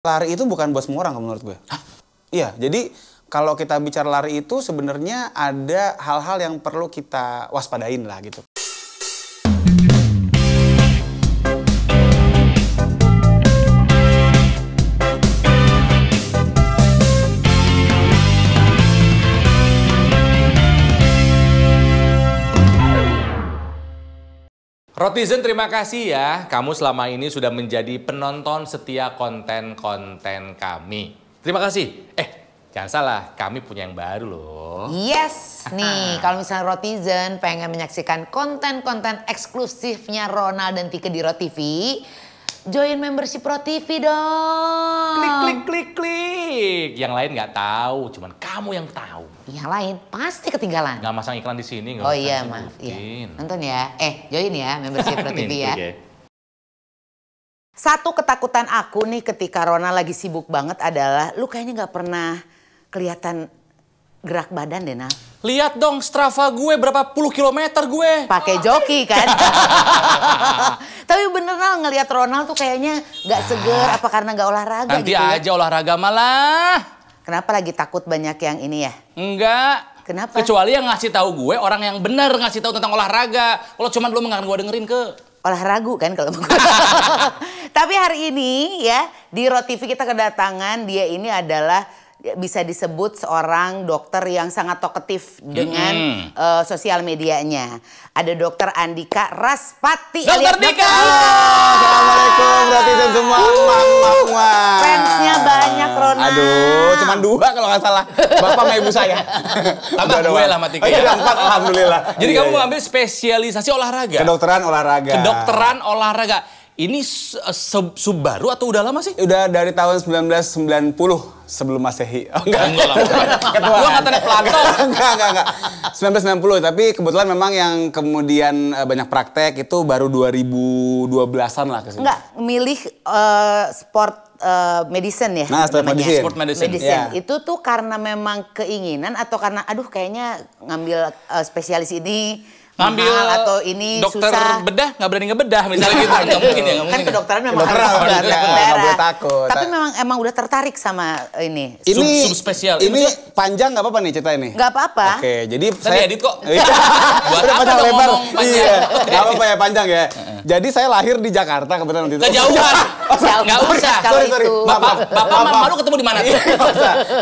Lari itu bukan buat semua orang menurut gue. Hah? Iya, jadi kalau kita bicara lari itu sebenarnya ada hal-hal yang perlu kita waspadain lah gitu. Rotizen, terima kasih ya. Kamu selama ini sudah menjadi penonton setia konten-konten kami. Terima kasih. Jangan salah, kami punya yang baru loh. Yes, nih kalau misalnya Rotizen pengen menyaksikan konten-konten eksklusifnya Ronald dan Tika di RoTV, join membership RoTV dong. Klik, klik, klik, klik. Yang lain nggak tahu, cuman kamu yang tahu. Yang lain pasti ketinggalan. Nggak masang iklan di sini. Oh iya, maaf. Iya. Nonton ya. Join ya membership RoTV ya. Satu ketakutan aku nih ketika Ronald lagi sibuk banget adalah lu kayaknya nggak pernah kelihatan gerak badan deh, Nal. Lihat dong Strava gue berapa puluh kilometer gue. Pakai joki kan. Tapi bener Nal, ngelihat Ronald tuh kayaknya nggak seger. Apa karena nggak olahraga Nanti gitu aja olahraga malah. Kenapa lagi takut banyak yang ini ya? Enggak. Kenapa? Kecuali yang ngasih tahu gue orang yang benar ngasih tahu tentang olahraga. Kalau cuma belum gue dengerin ke. Olahraga kan kalau Tapi hari ini ya di RoTV kita kedatangan dia ini adalah bisa disebut seorang dokter yang sangat talkative dengan sosial medianya. Ada Dokter Andika Raspati. Dokter Dika. Assalamualaikum Rotizen semua. Fansnya banyak Ronald. Aduh, cuma 2 kalau nggak salah. Bapak sama ibu saya. Tambah gue lah mati. Oh, iya, 4 alhamdulillah. Jadi kamu mengambil spesialisasi olahraga. Kedokteran olahraga. Kedokteran olahraga. Ini sub baru atau udah lama sih? Udah dari tahun 1990 sebelum Masehi. Oh, enggak lah. Gua katanya pelantau. Enggak. 1990, tapi kebetulan memang yang kemudian banyak praktek itu baru 2012-an lah kesini. Enggak, milih sport medicine ya? Nah, sport medicine. Sport medicine. Yeah. Itu tuh karena memang keinginan atau karena aduh kayaknya ngambil spesialis ini ngambil mahal atau ini dokter susah. Bedah nggak berani ngebedah misalnya gitu. Nggak mungkin ya, nggak mungkin. Kan kedokteran memang Kedokteran harus harus takut nggak darah. boleh takut. Tapi memang udah tertarik sama ini. Ini subspesial. Ini panjang nggak apa-apa nih cerita ini? Nggak apa-apa. Oke, jadi saya edit kok. Buat apa panjang dong lebar. ngomong panjang? Iya, nggak apa-apa ya panjang ya. Jadi saya lahir di Jakarta kebetulan waktu itu. Kejauhan. Nggak usah. Kalau Sorry. itu. Bapak malu ketemu di mana?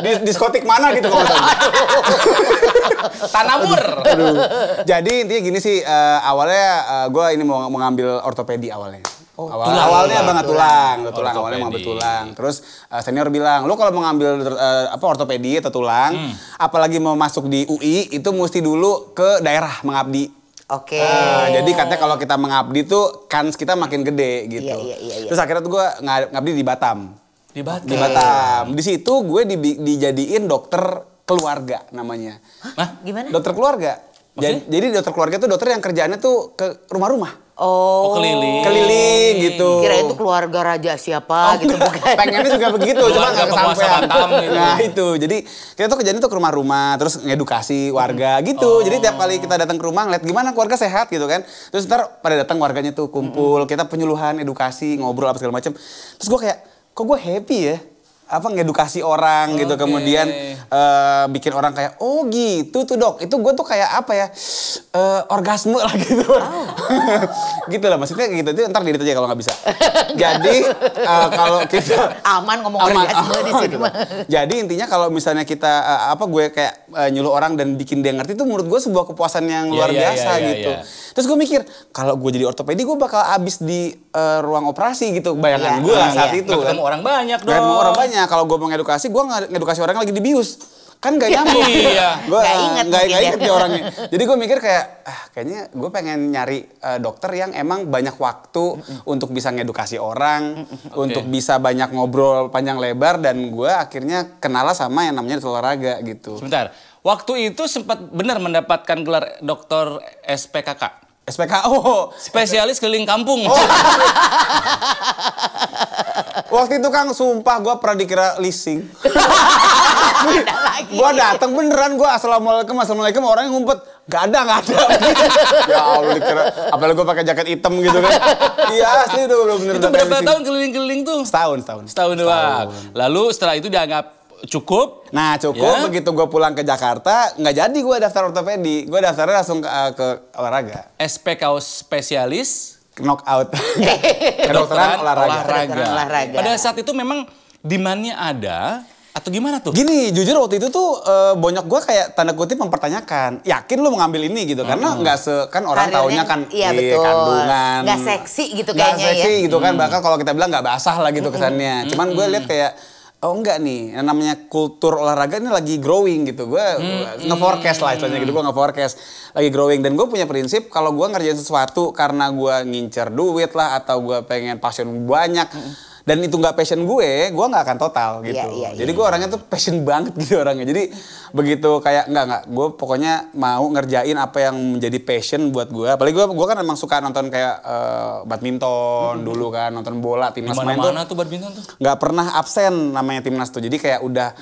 Di diskotik mana gitu kalau Tanamur. Jadi intinya gini sih, awalnya gue ini mau ngambil ortopedi awalnya. Awalnya banget tulang, awalnya mau ambil tulang. Terus senior bilang, lu kalau mau ngambil ortopedi atau tulang, apalagi mau masuk di UI, itu mesti dulu ke daerah mengabdi. Oke. Jadi katanya kalau kita mengabdi tuh kans kita makin gede gitu. Iya. Terus akhirnya tuh gue ngabdi di Batam. Di Batam. Di Batam. Di situ gue dijadiin dokter keluarga namanya. Hah? Gimana? Dokter keluarga. Jadi dokter keluarga tuh dokter yang kerjaannya tuh ke rumah-rumah. Oh, keliling gitu. Kira itu keluarga raja siapa gitu bukan? Pengennya juga begitu, cuma nggak kesampaian. Gitu. Nah itu, jadi kita tuh kerjanya tuh ke rumah-rumah, terus ngedukasi warga gitu. Jadi tiap kali kita datang ke rumah ngeliat gimana keluarga sehat gitu kan. Terus ntar pada datang warganya tuh kumpul, kita penyuluhan, edukasi, ngobrol apa segala macam. Terus gue kayak, kok gue happy ya? Ngedukasi orang gitu, kemudian bikin orang kayak oh gitu tuh dok, itu gue tuh kayak apa ya, orgasme lah gitu. Gitu lah maksudnya gitu, itu ntar diedit aja kalau nggak bisa. Jadi kalau kita aman ngomong orgasme di sini mah. Jadi intinya kalau misalnya kita gue kayak nyuluh orang dan bikin dia ngerti, itu menurut gue sebuah kepuasan yang luar biasa gitu. Terus gue mikir kalau gue jadi ortopedi gue bakal abis di ruang operasi gitu, bayangan gue saat itu. Ketemu orang banyak dong. Ketemu orang banyak. Kalau gue mau ngedukasi, gue ngedukasi orang yang lagi dibius. Kan gak nyambung. Iya. Gue gak inget ya dia orangnya. Jadi gue mikir kayak, kayaknya gue pengen nyari dokter yang emang banyak waktu untuk bisa ngedukasi orang, untuk bisa banyak ngobrol panjang lebar, dan gue akhirnya kenal sama yang namanya olahraga gitu. Sebentar, waktu itu sempat benar mendapatkan gelar dokter SPKK. SPKO. Spesialis keliling kampung. Waktu itu Kang, sumpah gue pernah dikira leasing. Ada lagi. Gua datang beneran, gua assalamualaikum, orangnya ngumpet. Gak ada. Ya Allah, dikira apalagi gua pakai jaket hitam gitu kan. Iya, asli udah bener-bener. Itu berapa tahun keliling-keliling tuh? Setahun doang. Lalu setelah itu dianggap cukup. Nah cukup, begitu gue pulang ke Jakarta, nggak jadi gue daftar ortopedi. Gue daftarnya langsung ke olahraga. SPKO spesialis Knockout. Kedokteran olahraga. Pada saat itu memang demand-nya ada atau gimana tuh? Gini, jujur waktu itu tuh bonyok gue kayak tanda kutip mempertanyakan, yakin lu mau ngambil ini gitu? Karena nggak kan orang taunya kan iya, betul. Kandungan. Nggak seksi gitu Nggak kayaknya seksi ya. gitu kan, bahkan kalau kita bilang nggak basah lah gitu kesannya. Cuman gue lihat kayak, oh enggak nih, yang namanya kultur olahraga ini lagi growing gitu. Gue nge-forecast lah istilahnya gitu, gue nge-forecast lagi growing. Dan gue punya prinsip kalau gue ngerjain sesuatu karena gue ngincer duit lah atau gue pengen passion banyak, dan itu nggak passion gue nggak akan total gitu. Jadi gue orangnya tuh passion banget gitu orangnya. Jadi begitu kayak nggak, gue pokoknya mau ngerjain apa yang menjadi passion buat gue. Apalagi gue kan emang suka nonton kayak badminton dulu kan, nonton bola, timnas main tuh. Mana tuh badminton tuh? Nggak pernah absen namanya timnas tuh. Jadi kayak udah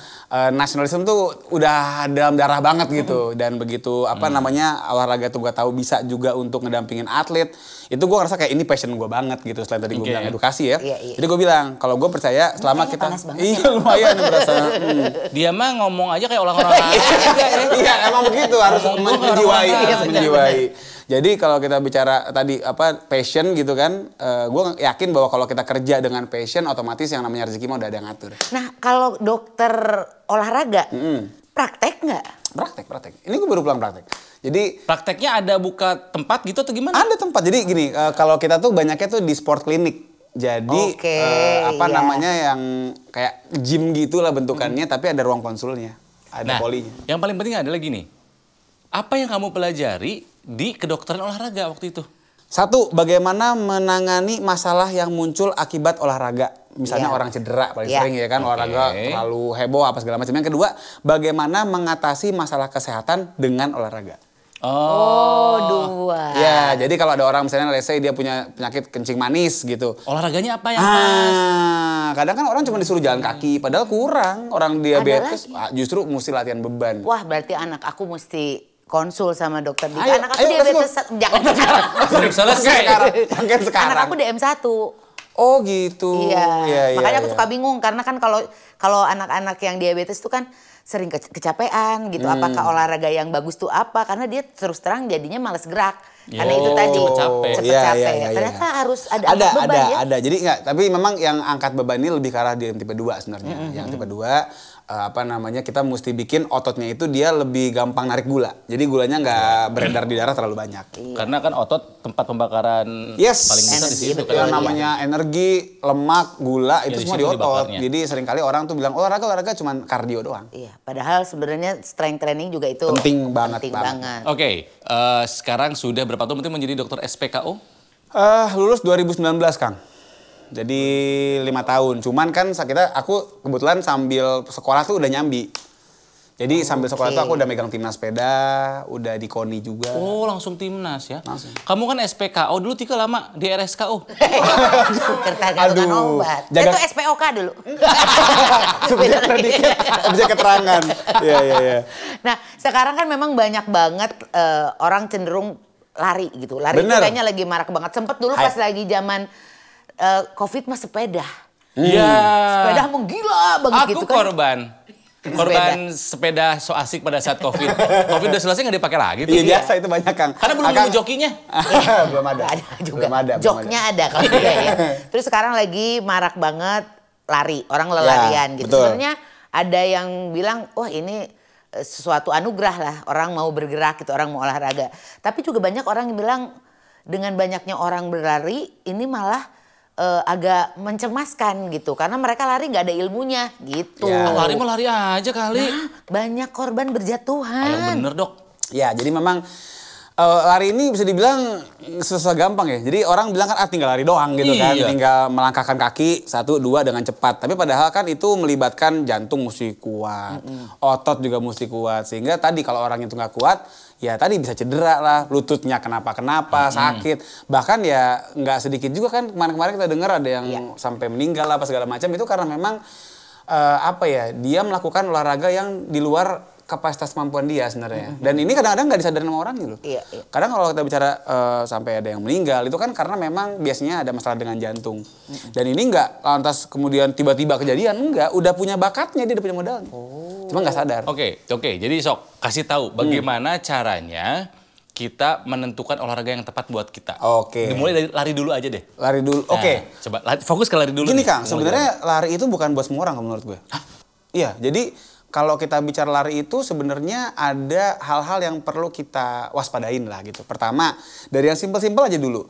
nasionalisme tuh udah dalam darah banget gitu. Dan begitu namanya olahraga tuh gue tahu bisa juga untuk ngedampingin atlet. Itu gue ngerasa kayak ini passion gue banget gitu. Selain tadi gue bilang edukasi ya. Jadi gue bilang kalau gue percaya selama kita iya lumayan berasa. Dia mah ngomong aja kayak orang-orang Iya emang begitu, harus menjiwai. Jadi kalau kita bicara tadi passion gitu kan, gue yakin bahwa kalau kita kerja dengan passion, otomatis yang namanya rezeki mah udah ada yang ngatur. Nah kalau dokter olahraga, praktek nggak? Praktek. Ini gue baru pulang praktek. Jadi prakteknya ada buka tempat gitu atau gimana? Ada tempat. Jadi gini, kalau kita tuh banyaknya tuh di sport clinic. Jadi namanya yang kayak gym gitulah bentukannya, tapi ada ruang konsulnya, ada polinya. Yang paling penting adalah gini, apa yang kamu pelajari di kedokteran olahraga waktu itu? Satu, bagaimana menangani masalah yang muncul akibat olahraga. Misalnya orang cedera paling sering ya kan, olahraga terlalu heboh apa segala macam. Yang kedua, bagaimana mengatasi masalah kesehatan dengan olahraga. Dua. Ya, jadi kalau ada orang misalnya let's say dia punya penyakit kencing manis gitu. Olahraganya apa yang pas? Kadang kan orang cuma disuruh jalan kaki, padahal kurang. Orang diabetes justru mesti latihan beban. Wah, berarti anak aku mesti konsul sama dokter. Anak aku diabetes, jangan selesai. Sekarang. Anak aku DM1. Oh gitu. Iya. Makanya aku suka bingung karena kan kalau anak-anak yang diabetes itu kan sering kecapean gitu. Apakah olahraga yang bagus tuh apa? Karena dia terus terang jadinya males gerak. Karena itu tadi cepet capek. Ternyata harus ada beban ya. Ada. Jadi enggak, tapi memang yang angkat beban ini lebih ke arah di tipe 2 sebenarnya. Yang tipe 2 kita mesti bikin ototnya itu dia lebih gampang narik gula. Jadi gulanya nggak beredar di darah terlalu banyak. Karena kan otot tempat pembakaran paling besar di situ. Yang namanya energi, lemak, gula itu semua di otot. Jadi seringkali orang tuh bilang olahraga cuma kardio doang. Iya, padahal sebenarnya strength training juga itu penting banget. Oke, sekarang sudah berapa tahun menjadi dokter SPKO? Lulus 2019, Kang. Jadi 5 tahun. Cuman kan aku kebetulan sambil sekolah tuh udah nyambi. Jadi sambil sekolah tuh aku udah megang timnas sepeda, udah di KONI juga. Oh, langsung timnas ya? Langsung. Kamu kan SPKO dulu, Tika lama di RSKO. Kandungan obat. Itu SPOK dulu. Subjek predikat, objek keterangan. Iya. Nah, sekarang kan memang banyak banget orang cenderung lari gitu. Lari itu kayaknya lagi marak banget. Sempet dulu pas lagi zaman COVID mah sepeda. Iya. Sepeda menggila banget aku gitu kan. Korban sepeda so asik pada saat COVID. COVID udah selesai nggak dipakai lagi tuh. Iya biasa itu banyak, Kang. Karena belum nemu jokinya. Belum ada. Juga. Joknya ada kalau tidak ya. Terus sekarang lagi marak banget lari, orang lelarian gitu. Sebenarnya ada yang bilang, wah ini sesuatu anugerah lah orang mau bergerak gitu, orang mau olahraga. Tapi juga banyak orang yang bilang dengan banyaknya orang berlari ini malah agak mencemaskan gitu karena mereka lari nggak ada ilmunya gitu. Lari mau lari aja kali. Nah, banyak korban berjatuhan. Bener dok. Ya jadi memang lari ini bisa dibilang susah gampang ya. Jadi orang bilang kan tinggal lari doang gitu kan, tinggal melangkahkan kaki 1, 2 dengan cepat. Tapi padahal kan itu melibatkan jantung mesti kuat, otot juga mesti kuat. Sehingga tadi kalau orang itu nggak kuat, ya tadi bisa cedera lah, lututnya kenapa sakit. Bahkan ya nggak sedikit juga kan kemarin-kemarin kita dengar ada yang sampai meninggal lah apa segala macam itu karena memang apa ya, dia melakukan olahraga yang di luar kapasitas kemampuan dia sebenarnya. Dan ini kadang-kadang nggak disadari sama orang gitu. Iya. Kadang kalau kita bicara sampai ada yang meninggal, itu kan karena memang biasanya ada masalah dengan jantung. Dan ini nggak lantas kemudian tiba-tiba kejadian, enggak. Udah punya bakatnya, dia udah punya modalnya. Cuma nggak sadar. Oke. Jadi sok kasih tahu bagaimana caranya kita menentukan olahraga yang tepat buat kita. Oke. Dimulai dari lari dulu aja deh. Lari dulu, oke. Coba fokus ke lari dulu. Gini nih. Kang, sebenarnya lari itu bukan buat semua orang menurut gue. Hah? Iya, jadi kalau kita bicara lari itu sebenarnya ada hal-hal yang perlu kita waspadain lah gitu. Pertama, dari yang simpel-simpel aja dulu.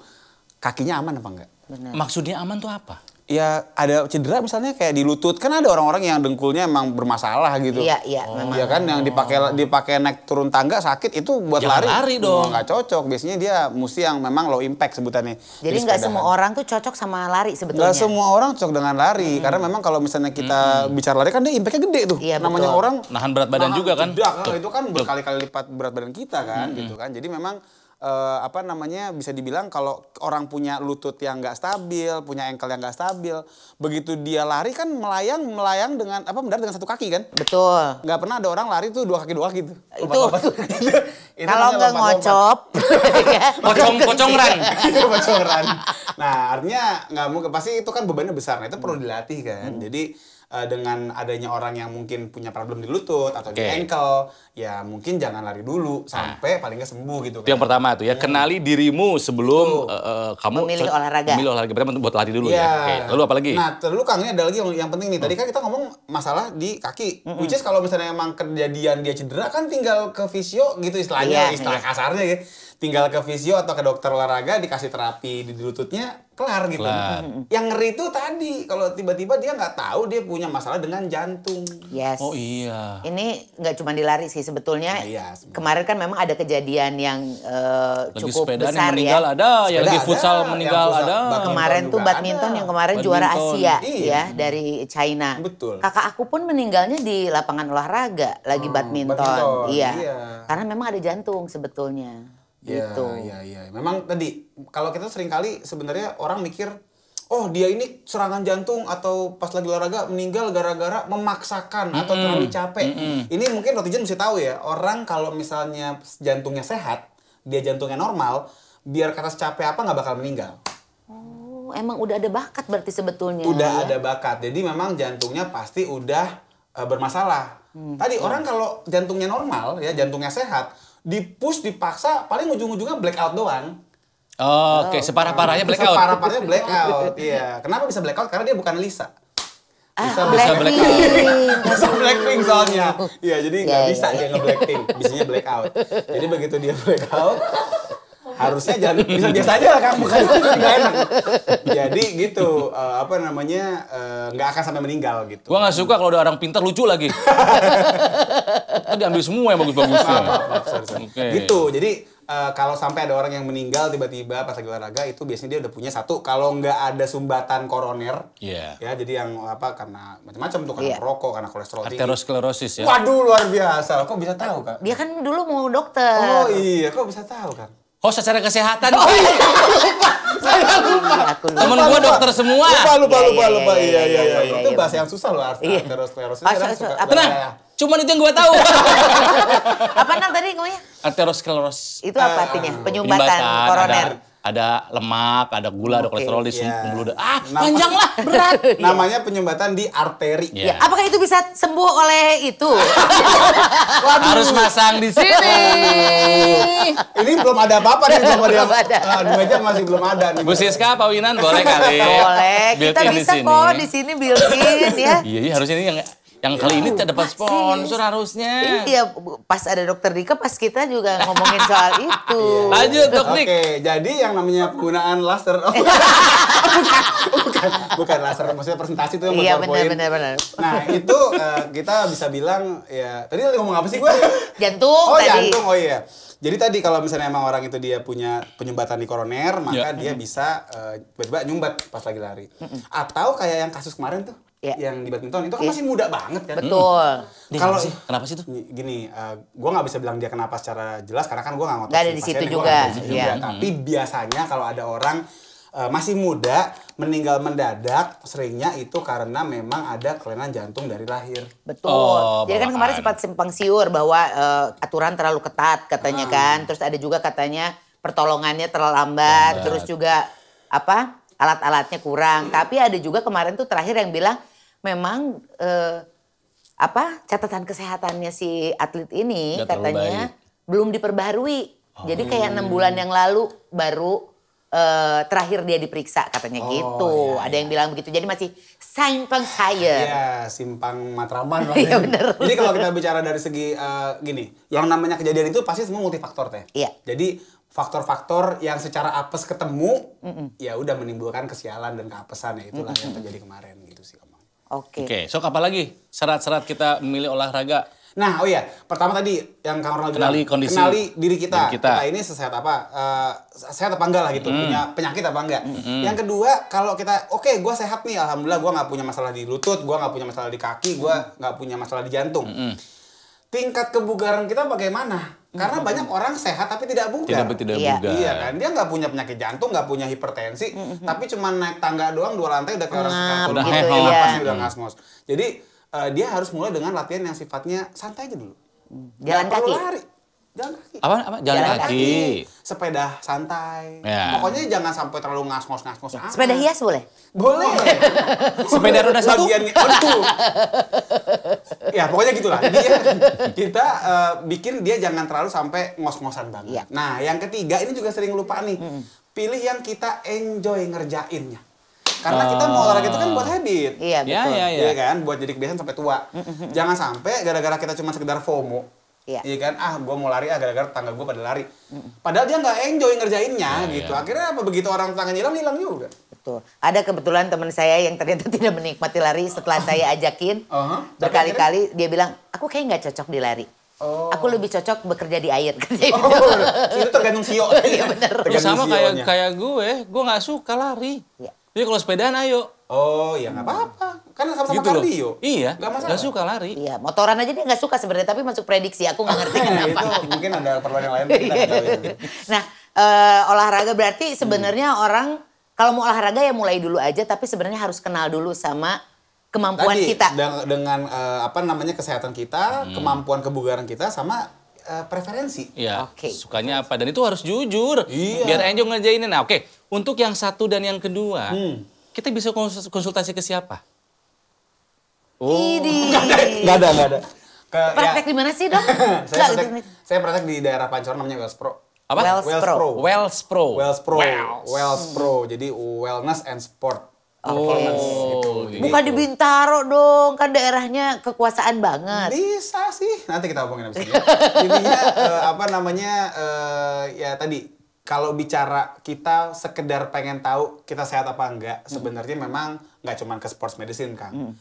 Kakinya aman apa enggak? Maksudnya aman tuh apa? Ya ada cedera misalnya kayak di lutut. Kan ada orang-orang yang dengkulnya emang bermasalah gitu. Iya, memang. Iya kan yang dipakai naik turun tangga sakit itu buat Jangan lari dong. Nggak cocok. Biasanya dia mesti yang memang low impact sebutannya. Jadi nggak semua orang tuh cocok sama lari sebetulnya. Nggak semua orang cocok dengan lari. Karena memang kalau misalnya kita bicara lari kan dia impactnya gede tuh. Iya, Namanya betul. orang Nahan berat badan juga kan? itu kan berkali-kali lipat berat badan kita kan gitu kan. Jadi memang bisa dibilang kalau orang punya lutut yang nggak stabil, punya ankle yang nggak stabil, begitu dia lari kan melayang dengan mendarat dengan satu kaki kan? Betul. Nggak pernah ada orang lari tuh dua kaki gitu. Itu Itu kalau namanya nggak lompat-lompat. ngocop. Pocong run. Bocoran. Nah, artinya nggak mungkin, pasti itu kan bebannya besar. Nah, itu perlu dilatih kan. Jadi dengan adanya orang yang mungkin punya problem di lutut atau di ankle, ya mungkin jangan lari dulu sampai paling nggak sembuh gitu Itu yang kan. pertama tuh ya, kenali dirimu sebelum kamu Memilih olahraga. Memilih olahraga berarti buat lari dulu Iya. ya. Oke. Lalu apa lagi? Nah, terlalu Kang, ini ada lagi yang penting nih. Tadi kan kita ngomong masalah di kaki. Which is kalau misalnya emang kejadian dia cedera kan tinggal ke fisio gitu istilahnya, istilah kasarnya ya. Tinggal ke fisio atau ke dokter olahraga dikasih terapi di lututnya, kelar gitu. Yang ngeri itu tadi kalau tiba-tiba dia nggak tahu dia punya masalah dengan jantung. Yes. Oh iya. Ini nggak cuma di lari sih sebetulnya. Iya, sebenarnya. Kemarin kan memang ada kejadian yang Lagi cukup sepedaan besar yang meninggal ya. ada, yang lagi Sepeda futsal ada, meninggal yang futsal. ada. Badminton Kemarin tuh juga badminton ada. yang kemarin juara Badminton. Asia Iya. ya dari China. Betul. Kakak aku pun meninggalnya di lapangan olahraga lagi badminton. badminton, Iya. iya. Karena memang ada jantung sebetulnya. Gitu. Iya. Memang tadi kalau kita sering kali sebenarnya orang mikir, oh dia ini serangan jantung atau pas lagi olahraga meninggal gara-gara memaksakan atau terlalu capek. Ini mungkin netizen mesti tahu ya, orang kalau misalnya jantungnya sehat, dia jantungnya normal, biar kata capek apa nggak bakal meninggal. Oh, emang udah ada bakat berarti sebetulnya. Udah ya? ada bakat, jadi memang jantungnya pasti udah bermasalah. Tadi orang kalau jantungnya normal ya, jantungnya sehat, di-push, dipaksa, paling ujung-ujungnya blackout doang. Oke, separah-parahnya blackout. Separah-parahnya blackout, iya. Kenapa bisa blackout? Karena dia bukan Lisa. Bisa Blackpink. Bisa Blackpink soalnya. Iya, jadi nggak Iya, bisa iya. dia nge-Blackpink. Bisanya blackout. Jadi begitu dia blackout, harusnya jangan bisa biasa aja lah Kang, bukan nggak enak. Jadi gitu, nggak akan sampai meninggal gitu. Gua nggak suka kalau ada orang pintar lucu lagi. Tadi ambil semua yang bagus-bagusnya. Sorry. Oke. Gitu, jadi kalau sampai ada orang yang meninggal tiba-tiba pas lagi olahraga itu biasanya dia udah punya satu, kalau nggak ada sumbatan koroner, Iya. ya jadi yang karena macam-macam tuh, karena Iya. merokok, karena kolesterol tinggi. Aterosklerosis ya. Waduh, luar biasa. Kok bisa tahu, Kak? Dia kan dulu mau dokter. Oh iya, kok bisa tahu, Kak? Host acara kesehatan. Saya lupa. Aku lupa. Temen gua dokter semua. Lupa. Iya, Iya. Itu iya. bahasa yang susah loh, Iya. aterosklerosis. Apa? Tenang. Cuman itu yang gua tahu. Apa nang tadi ngomongnya? Aterosklerosis. Itu apa artinya? Penyumbatan koroner. Ada lemak, ada gula, ada kolesterol di Iya. pembuluh darah. Nama- Panjang lah, berat. Namanya penyumbatan di arteri. Iya. Ya, apakah itu bisa sembuh oleh itu? Harus masang di sini. Ini belum ada apa-apa nih, belum Belum ada. 2 jam masih belum ada nih. Bu Siska, Pak Winan, boleh kali. Boleh. Kita Built-in bisa kok di sini built-in ya. Iya, harusnya ini yang kali ini tidak dapat sponsor harusnya. Iya, pas ada dokter Dika, pas kita juga ngomongin soal itu. Lanjut, Dok Dik. Oke, jadi yang namanya penggunaan laser, bukan laser, maksudnya presentasi itu yang Iya, buat PowerPoint. benar. Nah itu kita bisa bilang ya, tadi ngomong apa sih gue? Jantung Oh tadi. jantung, oh iya. Jadi tadi kalau misalnya emang orang itu dia punya penyumbatan di koroner, maka dia bisa tiba-tiba nyumbat pas lagi lari. Atau kayak yang kasus kemarin tuh, Iya. yang di badminton itu kan Iya. masih muda banget kan. Betul. Kalau Kenapa sih tuh? gini, gue nggak bisa bilang dia kenapa secara jelas karena kan gue nggak ngotot Nggak ada si di situ pasiennya, juga, gua nggak ada di situ iya. juga. Tapi biasanya kalau ada orang masih muda, meninggal mendadak, seringnya itu karena memang ada kelainan jantung dari lahir. Betul. Oh, Jadi kan kemarin bawaan. sempat simpang siur bahwa aturan terlalu ketat katanya kan. Terus ada juga katanya pertolongannya terlambat. Terus juga apa alat-alatnya kurang. Tapi ada juga kemarin tuh terakhir yang bilang memang catatan kesehatannya si atlet ini Nggak terlalu katanya baik. belum diperbaharui. Jadi kayak 6 bulan yang lalu baru terakhir dia diperiksa katanya gitu. iya, Ada yang bilang begitu. Jadi masih simpang saya. Iya, simpang Matraman lah. Iya, bener. Jadi kalau kita bicara dari segi gini, yang namanya kejadian itu pasti semua multifaktor teh. Iya. Jadi faktor-faktor yang secara apes ketemu, ya udah menimbulkan kesialan dan keapesan ya itulah yang terjadi kemarin gitu sih Omang. Oke. Oke, sok apa lagi syarat-syarat kita memilih olahraga? Nah, oh iya, pertama tadi yang Kang Ronald bilang, Kenali kondisi kenali diri kita. diri kita. Ini sehat apa? Sehat apa enggak lah gitu, punya penyakit apa enggak. Yang kedua, kalau kita, oke, gue sehat nih, alhamdulillah gue nggak punya masalah di lutut, gue nggak punya masalah di kaki, gue nggak punya masalah di jantung. Tingkat kebugaran kita bagaimana? Karena banyak orang sehat tapi tidak bugar. Tidak Iya. bugar. Iya kan, dia nggak punya penyakit jantung, nggak punya hipertensi, tapi cuma naik tangga doang 2 lantai udah kayak orang Ngap sekarang. Udah gitu hehong. ya. Napasnya udah ngasmos. Jadi dia harus mulai dengan latihan yang sifatnya santai aja dulu. Jalan Nggak perlu kaki. lari. Jalan kaki. Apa? Jalan Jalan kaki. Sepeda santai. Ya. Pokoknya jangan sampai terlalu ngasmos. Sepeda hias boleh? Boleh. Sepeda roda satu? Bagiannya, aduh. Ya pokoknya gitulah. Dia, kita bikin dia jangan terlalu sampai ngos-ngosan banget. Iya. Nah yang ketiga ini juga sering lupa nih. Pilih yang kita enjoy ngerjainnya. Karena kita mau olahraga itu kan buat habit. Iya, betul. Ya. Iya kan, buat jadi kebiasaan sampai tua. Jangan sampai gara-gara kita cuma sekedar FOMO. Iya. Iya kan, gue mau lari gara-gara tetangga gue pada lari. Padahal dia nggak enjoy ngerjainnya gitu. iya. Akhirnya apa begitu orang tetangganya hilang juga. Betul. Ada kebetulan teman saya yang ternyata tidak menikmati lari setelah saya ajakin. Berkali-kali dia bilang, aku kayak nggak cocok di lari. Oh. Aku lebih cocok bekerja di air. Katanya Oh, gitu. itu tergantung sio. Iya, bener. Terus sama Tergantung sionya. kayak gue nggak suka lari. Iya. Jadi kalau sepedaan ayo. Oh, ya nggak apa-apa. Kan sama-sama Gitu loh. kardio. Iya, Nggak masalah. nggak suka lari. Iya, motoran aja dia nggak suka sebenarnya, tapi masuk prediksi. Aku nggak ngerti kenapa. Itu mungkin ada perluan yang lain. Kita nggak tahu ya. Nah, olahraga berarti sebenarnya orang kalau mau olahraga ya mulai dulu aja, tapi sebenarnya harus kenal dulu sama kemampuan Tadi, kita. dengan kesehatan kita, kemampuan kebugaran kita, sama preferensi. Iya, Oke. sukanya apa. Dan itu harus jujur. Iya. Biar enjoy ngerjainnya. Nah oke, untuk yang satu dan yang kedua, kita bisa konsultasi ke siapa? Idih. Nggak ada. Praktek di mana sih, Dok? saya, Nggak, praktek, saya praktek di daerah Pancoran namanya Wells Pro. Apa? Wells Pro. Wells Pro. Wells Pro. Jadi Wellness and Sport. Performance gitu. Jadi Bukan di itu. Bintaro dong, kan daerahnya kekuasaan banget. Bisa sih. Nanti kita hubungin abis ini. Intinya ya tadi kalau bicara kita sekedar pengen tahu kita sehat apa enggak, sebenarnya memang nggak cuma ke sports medicine kan.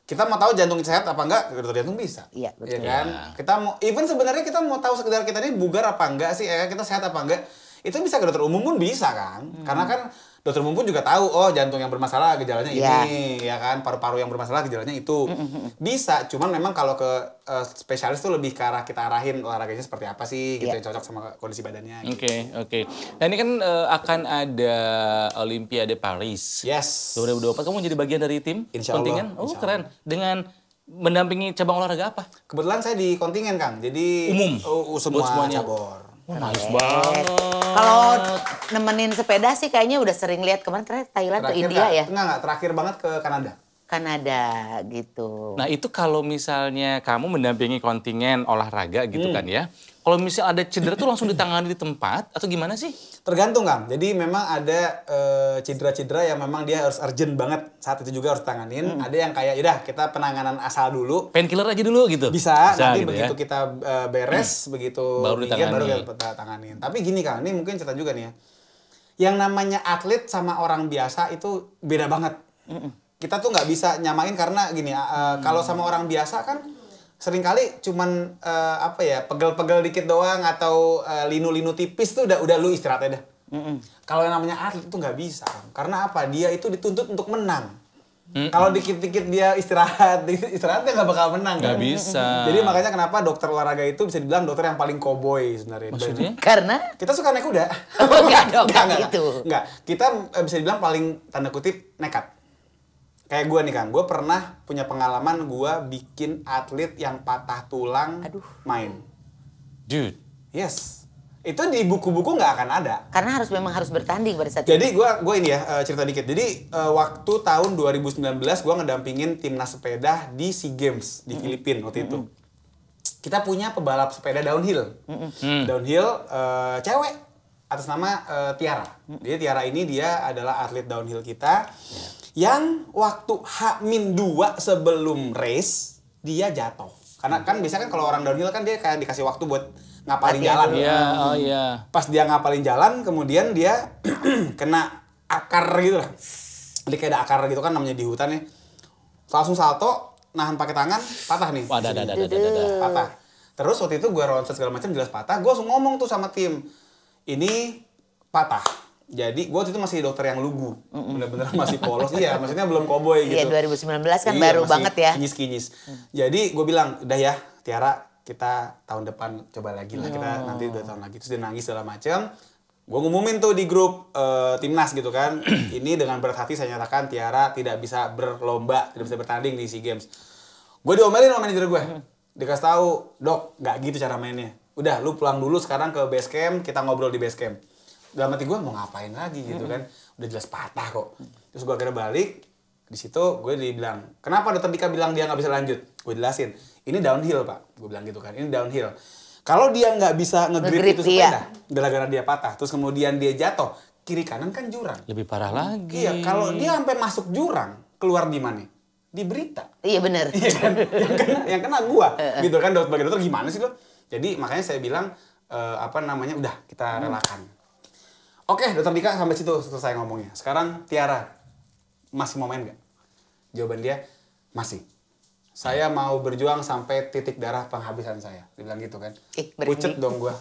Kita mau tahu jantung sehat apa enggak, dokter jantung bisa. Iya, betul. Iya kan? Kita mau even sebenarnya kita mau tahu sekedar kita ini bugar apa enggak sih, kita sehat apa enggak. Itu bisa ke dokter umum pun bisa kan. Karena kan dokter umum pun juga tahu, oh jantung yang bermasalah gejalanya ini, ya kan, paru-paru yang bermasalah gejalanya itu. Bisa, cuman memang kalau ke spesialis tuh lebih ke arah kita arahin olahraganya seperti apa sih, gitu Iya. yang cocok sama kondisi badannya. Gitu. Oke. Nah ini kan akan ada Olimpiade Paris. Yes. 2024, kamu jadi bagian dari tim Insya Allah, kontingen? Oh insya keren. Dengan mendampingi cabang olahraga apa? Kebetulan saya di kontingen Kang, jadi Umum? semua Buat semuanya? cabur. Nice banget. Kalau nemenin sepeda sih kayaknya udah sering lihat kemarin terakhir Thailand atau India ya. Enggak, terakhir banget ke Kanada. Kanada gitu. Nah itu kalau misalnya kamu mendampingi kontingen olahraga gitu kan ya. Kalau misal ada cedera tuh langsung ditangani di tempat atau gimana sih? Tergantung Kang. Jadi memang ada cedera-cedera yang memang dia harus urgent banget saat itu juga harus tanganin. Ada yang kayak udah kita penanganan asal dulu. Painkiller aja dulu gitu? Bisa nanti gitu begitu ya? kita beres, begitu Baru minggir, baru ditangani. kita tanganin. Tapi gini Kang, ini mungkin cerita juga nih ya. Yang namanya atlet sama orang biasa itu beda banget. Kita tuh nggak bisa nyamain karena gini, kalau sama orang biasa kan seringkali cuman pegel-pegel dikit doang atau linu-linu tipis tuh udah lu istirahat aja dah. Kalau yang namanya atlet itu nggak bisa, Kang. Karena apa? Dia itu dituntut untuk menang. Kalau dikit-dikit dia istirahatnya nggak bakal menang. Nggak kan? bisa. Jadi makanya kenapa dokter olahraga itu bisa dibilang dokter yang paling koboi sebenarnya. Maksudnya? Karena Kita suka naik kuda. Enggak dong, gitu. Enggak. Kita bisa dibilang paling tanda kutip nekat. Kayak gue nih Kang, gue pernah punya pengalaman gue bikin atlet yang patah tulang main. Dude. Yes. Itu di buku-buku nggak akan ada. karena memang harus bertanding pada saat itu. Jadi gue ini ya cerita dikit. Jadi waktu tahun 2019 gue ngedampingin timnas sepeda di SEA Games di Filipina waktu itu. Kita punya pebalap sepeda downhill. Downhill cewek atas nama Tiara. Jadi Tiara ini dia adalah atlet downhill kita yang waktu H-2 sebelum race dia jatuh. Karena kan biasanya kan kalau orang downhill kan dia kayak dikasih waktu buat ngapalin jalan. Iya, oh iya. Pas dia ngapalin jalan, kemudian dia kena akar gitu lah. Jadi kayak ada akar gitu kan namanya di hutan ya. Langsung salto, nahan pakai tangan, patah nih. Wah, Patah. Terus waktu itu gue ronsen segala macam jelas patah. Gue langsung ngomong tuh sama tim, ini patah. Jadi gue waktu itu masih dokter yang lugu, bener-bener masih polos. Iya, maksudnya belum koboi gitu. Iya, 2019 kan baru masih banget ya. Kinyis-kinyis. Jadi gue bilang, udah ya Tiara, kita tahun depan coba lagi lah, kita nanti 2 tahun lagi. Terus dia nangis segala macam. Gue ngumumin tuh di grup timnas gitu kan. Ini dengan berat hati saya nyatakan Tiara tidak bisa berlomba, tidak bisa bertanding di SEA Games. Gue diomelin sama manajer gue. Dikasih tahu, Dok, nggak gitu cara mainnya. Udah, lu pulang dulu sekarang ke base camp, kita ngobrol di base camp. Dalam hati gue mau ngapain lagi gitu kan. Udah jelas patah kok. Terus gue akhirnya balik. Di situ gue dibilang, kenapa dokter Dika bilang dia nggak bisa lanjut? Gue jelasin, ini downhill Pak. Gue bilang gitu kan, ini downhill. Kalau dia nggak bisa nge-grip itu sepeda, gara-gara dia patah, terus kemudian dia jatuh, kiri kanan kan jurang. Lebih parah lagi. Iya, kalau dia sampai masuk jurang, keluar di mana? Di berita. Iya benar. Iya kan? yang kena gua. Gitu kan, sebagai dokter gimana sih lo? Jadi makanya saya bilang, udah kita relakan. Oke, dokter Dika sampai situ selesai ngomongnya. Sekarang Tiara, masih mau main nggak? Jawaban dia, masih. Saya mau berjuang sampai titik darah penghabisan saya. Dia bilang gitu kan. Pucet dong gua.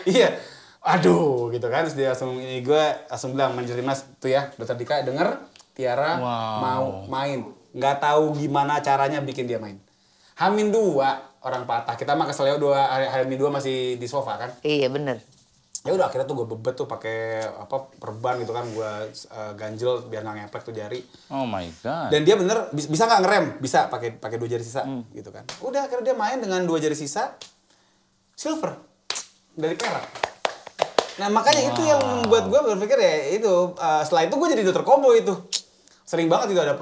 Iya. Aduh, gitu kan. Terus dia langsung langsung bilang, manajer timnas tuh ya, dokter Dika denger Tiara mau main. Nggak tahu gimana caranya bikin dia main. H-2 orang patah. Kita mah kesel ya H-2 masih di sofa kan. Iya benar. Ya udah akhirnya tuh gue bebet tuh pakai perban gitu kan, gue ganjel biar nggak ngepek tuh jari. Oh my god. Dan dia bener bisa nggak ngerem, bisa pakai 2 jari sisa gitu kan. Udah akhirnya dia main dengan 2 jari sisa silver dari perak. Nah makanya itu yang membuat gue berpikir ya itu setelah itu gue jadi dokter combo itu. Sering banget itu ada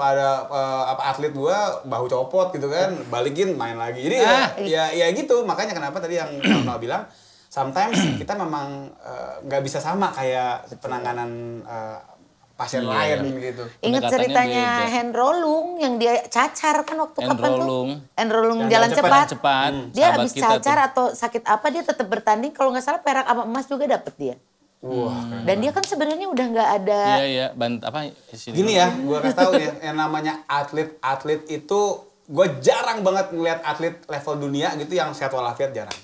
atlet gue bahu copot gitu kan, balikin main lagi. Jadi ya gitu, makanya kenapa tadi yang Nol bilang sometimes kita memang nggak bisa sama kayak penanganan pasien lain gitu. Ingat ceritanya Henrolung yang dia cacar kan waktu kapan tuh? Henrolung jalan cepat. Dia habis cacar atau sakit apa dia tetap bertanding, kalau nggak salah perak sama emas juga dapet dia. Wah. Dan dia kan sebenarnya udah nggak ada. Iya. Gini ya, gue kasih tahu ya, yang namanya atlet itu gue jarang banget ngeliat atlet level dunia gitu yang sehat walafiat, jarang.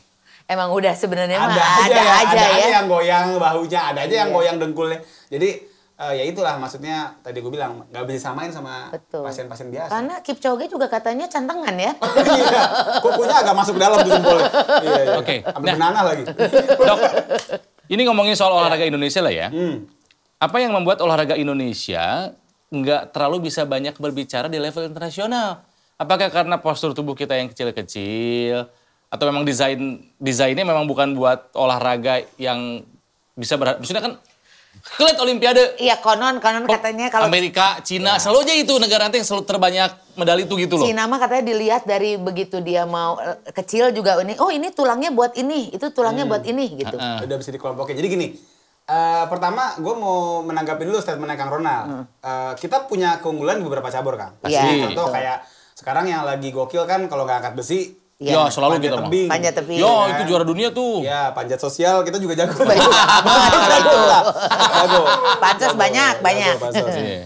Emang udah sebenarnya mah ada aja ya. yang goyang bahunya, ada aja yang goyang dengkulnya. Jadi ya itulah maksudnya tadi gue bilang nggak bisa samain sama pasien-pasien biasa. Karena Kipchoge juga katanya cantengan ya. Iya, kukunya agak masuk dalam tuh jempolnya. Iya. Oke. Ambil benana lagi. Dok, ini ngomongin soal olahraga Indonesia lah ya. Apa yang membuat olahraga Indonesia nggak terlalu bisa banyak berbicara di level internasional? Apakah karena postur tubuh kita yang kecil-kecil? Atau memang desainnya memang bukan buat olahraga yang bisa maksudnya kan kelihat Olimpiade. Iya konon katanya kalau Amerika, Cina, selalu aja itu negara nanti yang selalu terbanyak medali itu gitu loh. Cina mah katanya dilihat dari begitu dia mau kecil juga ini tulangnya buat ini, itu tulangnya buat ini gitu. Udah bisa dikelompokin. Jadi gini, pertama gue mau menanggapi dulu statementnya Kang Ronald. Kita punya keunggulan di beberapa cabur Kang. Pasti. Contoh kayak sekarang yang lagi gokil kan kalau nggak angkat besi. Ya, selalu gitu mah. Panjat tebing. Yo, itu juara dunia tuh. Ya, panjat sosial kita juga jago. Jago. Pansos banyak.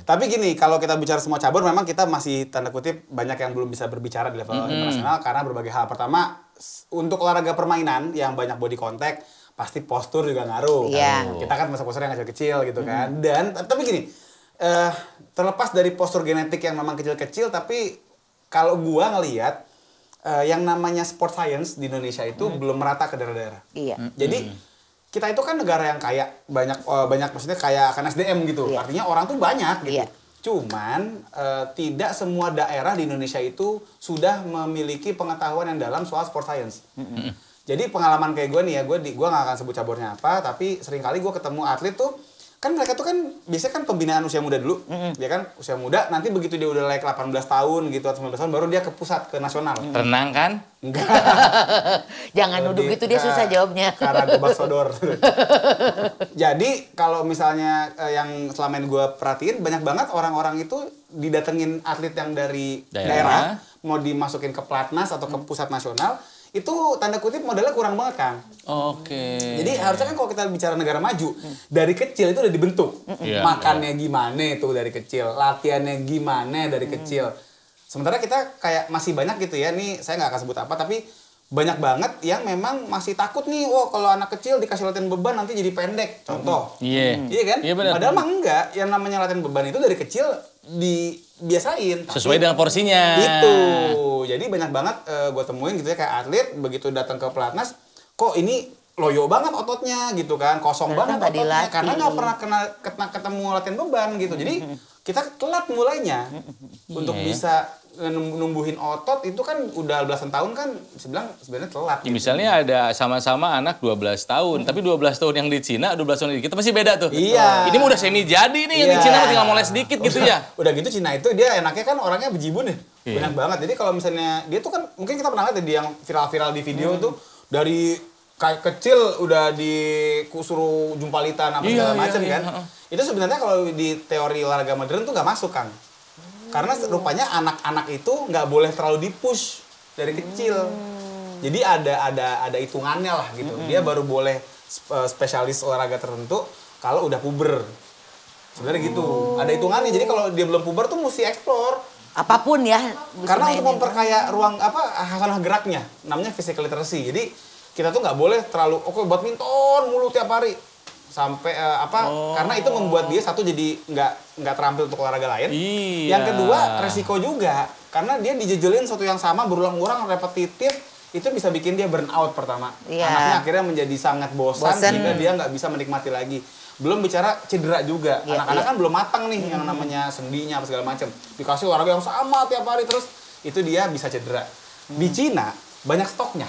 Tapi gini, kalau kita bicara semua cabur memang kita masih tanda kutip banyak yang belum bisa berbicara di level internasional karena berbagai hal. Pertama, untuk olahraga permainan yang banyak body contact, pasti postur juga ngaruh. Iya. Kita kan masa postur yang kecil-kecil gitu kan. Dan tapi gini, terlepas dari postur genetik yang memang kecil-kecil, tapi kalau gua ngelihat yang namanya sport science di Indonesia itu belum merata ke daerah-daerah. Iya. Jadi kita itu kan negara yang kaya, banyak maksudnya kaya akan SDM gitu. Iya. Artinya orang tuh banyak gitu. Iya. Cuman tidak semua daerah di Indonesia itu sudah memiliki pengetahuan yang dalam soal sport science. Jadi pengalaman kayak gue nih ya, gue nggak akan sebut caburnya apa, tapi seringkali gue ketemu atlet tuh, kan mereka tuh kan biasanya kan pembinaan usia muda dulu, ya kan usia muda, nanti begitu dia udah like 18 tahun gitu atau 19 tahun baru dia ke pusat, ke nasional. Renang kan? Enggak. Jangan nuduh gitu, dia susah jawabnya. Karena gue sodor. Jadi kalau misalnya yang selama ini gue perhatiin, banyak banget orang-orang itu didatengin atlet yang dari daerah, mau dimasukin ke pelatnas atau ke pusat nasional, itu tanda kutip modalnya kurang banget kan. Oke. Jadi harusnya kan kalau kita bicara negara maju, dari kecil itu udah dibentuk. Iya, Makannya gimana itu dari kecil, latihannya gimana dari kecil. Sementara kita kayak masih banyak gitu ya, nih saya nggak akan sebut apa, tapi banyak banget yang memang masih takut nih, kalau anak kecil dikasih latihan beban nanti jadi pendek, contoh. Iya. Iya kan? Iya benar. Padahal mah enggak, yang namanya latihan beban itu dari kecil dibiasain. Sesuai dengan porsinya. Gitu. Jadi banyak banget gue temuin gitu ya kayak atlet begitu datang ke pelatnas, kok ini loyo banget ototnya gitu kan, kosong Karena banget nggak ototnya dilatih. karena nggak pernah ketemu latihan beban gitu. Jadi kita telat mulainya untuk bisa numbuhin otot itu kan udah belasan tahun kan sebenarnya telat. Ya, misalnya ada sama-sama anak 12 tahun, tapi 12 tahun yang di Cina, 12 tahun di kita pasti beda tuh. Iya. Ini mah udah semi jadi nih, yang di Iya. Cina mah tinggal moles sedikit gitu ya. Udah gitu Cina itu dia enaknya kan orangnya bejibun ya. Iya. Banyak banget. Jadi kalau misalnya dia tuh kan mungkin kita pernah lihat ya, dia yang viral-viral di video tuh dari kecil udah disuruh jumpalitan apa segala macam kan. Itu sebenarnya kalau di teori olahraga modern tuh nggak masuk kan. Karena rupanya anak-anak itu nggak boleh terlalu dipush dari kecil. Jadi ada hitungannya lah gitu. Dia baru boleh spesialis olahraga tertentu kalau udah puber. Sebenarnya gitu. Ada hitungannya. Jadi kalau dia belum puber tuh mesti explore. Apapun ya. Karena untuk memperkaya ruang hasanah geraknya, namanya physical literacy. Jadi kita tuh nggak boleh terlalu badminton mulu tiap hari sampai karena itu membuat dia satu jadi nggak terampil untuk olahraga lain. Iya. Yang kedua resiko juga karena dia dijejelin sesuatu yang sama berulang-ulang repetitif itu bisa bikin dia burn out pertama. Iya. Anaknya akhirnya menjadi sangat bosan sehingga dia nggak bisa menikmati lagi. Belum bicara cedera juga. Iya, Anak-anak iya. kan belum matang nih yang namanya sendinya apa segala macam. Dikasih olahraga yang sama tiap hari terus itu dia bisa cedera. Di Cina banyak stoknya.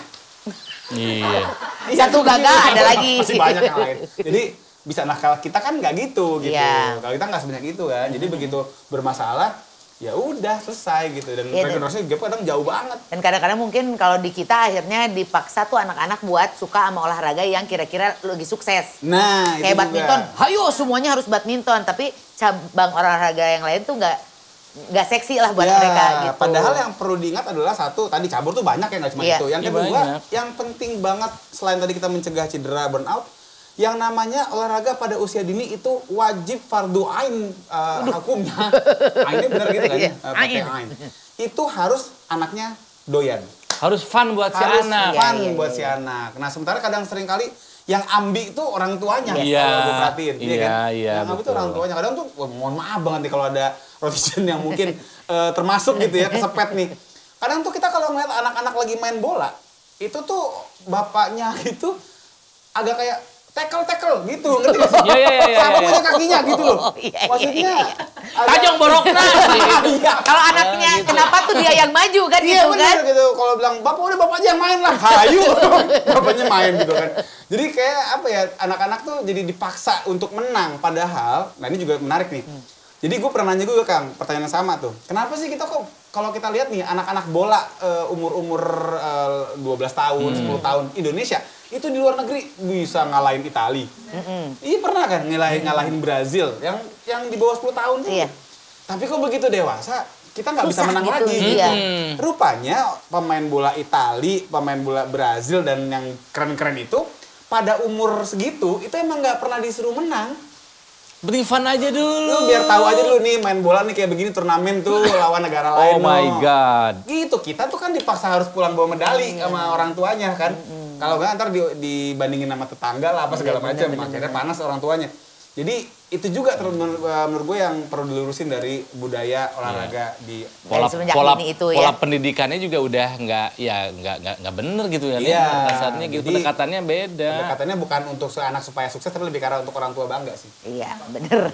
Iya. Satu gagal ada lagi. Masih banyak yang lain. Jadi bisa kalau kita kan nggak gitu. Iya. Kalau kita nggak sebanyak itu kan. Jadi begitu bermasalah ya udah selesai gitu dan Iya, regenerasinya gap kadang jauh banget. Dan kadang-kadang mungkin kalau di kita akhirnya dipaksa tuh anak-anak buat suka sama olahraga yang kira-kira lagi sukses. Nah, itu Kayak juga. badminton, hayo semuanya harus badminton. Tapi cabang olahraga yang lain tuh nggak seksi lah buat Ya, mereka gitu. Padahal yang perlu diingat adalah satu, tadi cabur tuh banyak ya nggak cuma Iya. itu. Yang Iya, kedua, banyak. yang penting banget selain tadi kita mencegah cedera burnout, yang namanya olahraga pada usia dini itu wajib fardu ain hukumnya. Ainnya benar gitu kan? Iya, Pakai ain. Itu harus anaknya doyan. Harus fun buat si Harus anak. fun Iya, buat si anak. Nah, sementara kadang sering kali yang ambi itu orang tuanya. Iya. Kalau gue perhatiin. Iya, kan? iya, Yang ambi itu betul. orang tuanya. Kadang tuh, wah, mohon maaf banget nih kalau ada rotation yang mungkin termasuk gitu ya, kesepet nih. Kadang tuh kita kalau ngeliat anak-anak lagi main bola, itu tuh bapaknya itu agak kayak tackle gitu, ngerti gak sih? Iya, iya, iya, Siapa iya. punya kakinya gitu loh. Iya, Maksudnya agak- Tajong borokna. Iya. Kalau anaknya kenapa tuh dia yang maju kan Iya gitu kan? benar gitu. Kalau bilang bapak udah bapak aja yang main lah. Hayu. Bapaknya main gitu kan. Jadi kayak apa ya, anak-anak tuh jadi dipaksa untuk menang. Padahal, nah ini juga menarik nih. Jadi gue pernah nanya juga Kang, pertanyaan yang sama tuh. Kenapa sih kita kok kalau kita lihat nih anak-anak bola umur-umur 12 tahun, 10 tahun Indonesia itu di luar negeri bisa ngalahin Itali. Iya pernah kan ngalahin Brazil yang di bawah 10 tahun tuh. Iya. Tapi kok begitu dewasa kita nggak bisa Susah menang gitu, lagi. iya. Rupanya pemain bola Itali, pemain bola Brazil dan yang keren-keren itu pada umur segitu itu emang nggak pernah disuruh menang. Penting fun aja dulu. Lu biar tahu aja dulu nih main bola nih kayak begini turnamen tuh lawan negara lain. Oh my no. god. Gitu kita tuh kan dipaksa harus pulang bawa medali sama orang tuanya kan. Kalau nggak ntar dibandingin sama tetangga lah apa segala macam. Akhirnya panas orang tuanya. Jadi itu juga menurut gue yang perlu dilurusin dari budaya olahraga di semenjak ini itu pola ya. pendidikannya juga udah nggak bener gitu kan Iya, ya kasarnya gitu, jadi pendekatannya beda. pendekatannya bukan untuk anak supaya sukses tapi lebih karena untuk orang tua bangga sih. Iya, bener.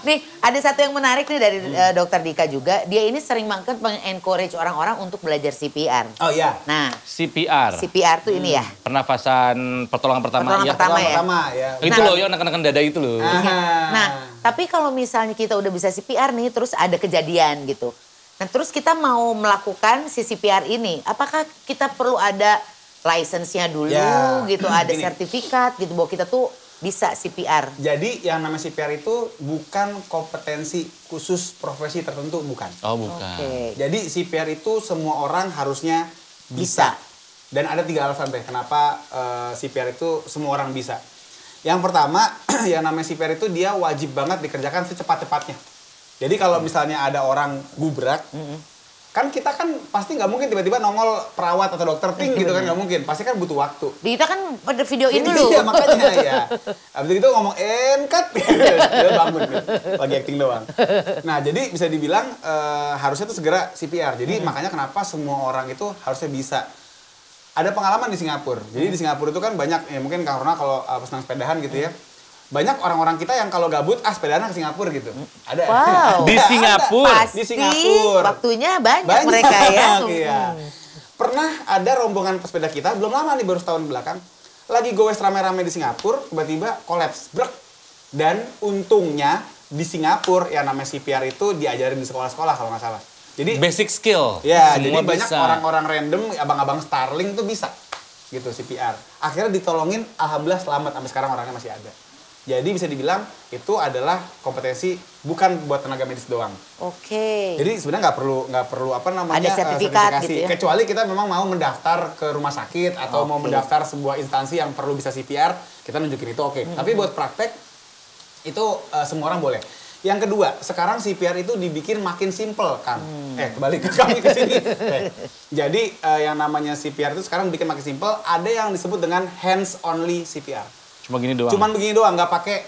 Nih, ada satu yang menarik nih dari Dokter Dika juga. Dia ini sering banget mengencourage orang-orang untuk belajar CPR. Oh iya. Nah, CPR tuh ini ya. Pernafasan pertolongan pertama ya. Pertama ya. Itu loh yang neken-neken dada itu loh. Nah, tapi kalau misalnya kita udah bisa CPR nih, terus ada kejadian gitu. Nah, terus kita mau melakukan si CPR ini, apakah kita perlu ada license-nya dulu gitu, ada sertifikat gitu bahwa kita tuh bisa CPR? Jadi yang namanya CPR itu bukan kompetensi khusus profesi tertentu, bukan. Oh, bukan. Okay. Jadi CPR itu semua orang harusnya bisa. Dan ada 3 alasan deh kenapa CPR itu semua orang bisa. Yang pertama, yang namanya CPR itu dia wajib banget dikerjakan secepat-cepatnya. Jadi kalau misalnya ada orang gubrak, kan kita kan pasti nggak mungkin tiba-tiba nongol perawat atau dokter ting gitu kan, nggak mungkin. Pasti kan butuh waktu. Kita kan pada videoin dulu. Iya, makanya ya. Habis itu ngomong cut, dia bangun gitu. Lagi acting doang. Nah, jadi bisa dibilang harusnya tuh segera CPR. Jadi makanya kenapa semua orang itu harusnya bisa. Ada pengalaman di Singapura. Jadi di Singapura itu kan banyak, ya mungkin karena kalau senang sepedahan gitu ya. Banyak orang-orang kita yang kalau gabut, sepedahan ke Singapura gitu. Ada. Wow. Di Singapura? Pasti Di Singapura. Waktunya banyak mereka ya. Iya. Pernah ada rombongan pesepeda kita, belum lama nih, baru setahun belakang. Lagi goes rame-rame di Singapura, tiba-tiba kolaps. Brek. Dan untungnya di Singapura, yang namanya CPR itu diajarin di sekolah-sekolah kalau nggak salah. Jadi basic skill. ya, semua jadi banyak bisa. orang-orang random, abang-abang Starling tuh bisa gitu CPR. Akhirnya ditolongin, alhamdulillah selamat, sampai sekarang orangnya masih ada. Jadi bisa dibilang itu adalah kompetensi bukan buat tenaga medis doang. Oke. Jadi sebenarnya nggak perlu apa namanya Ada sertifikat gitu ya? Kecuali kita memang mau mendaftar ke rumah sakit atau mau mendaftar sebuah instansi yang perlu bisa CPR, kita nunjukin itu oke. Tapi buat praktek itu semua orang boleh. Yang kedua, sekarang CPR itu dibikin makin simple kan. Kembali ke kami ke sini. Jadi yang namanya CPR itu sekarang bikin makin simple. Ada yang disebut dengan hands only CPR. Cuma gini doang. Cuman begini doang, nggak pakai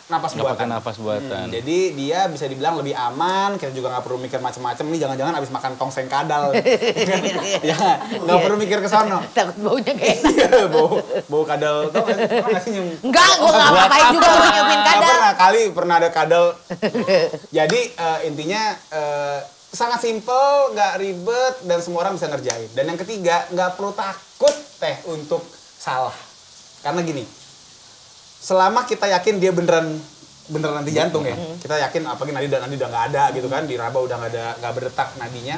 napas Nggak buatan. pakai napas buatan. Jadi dia bisa dibilang lebih aman. Kita juga nggak perlu mikir macam-macam. Nih jangan-jangan abis makan tongseng kadal. Ya, nggak perlu mikir ke sono. Takut baunya kayak enak. Iya, bau kadal. Tau nggak sih nyium? Enggak, gue nggak ngapain juga mau nyiupin kadal. Pernah ada kadal. Jadi intinya sangat simpel, nggak ribet, dan semua orang bisa ngerjain. Dan yang ketiga, nggak perlu takut untuk salah. Karena gini, selama kita yakin dia beneran nanti jantung ya, kita yakin apalagi nadi udah nggak ada gitu kan, diraba udah nggak berdetak nadinya,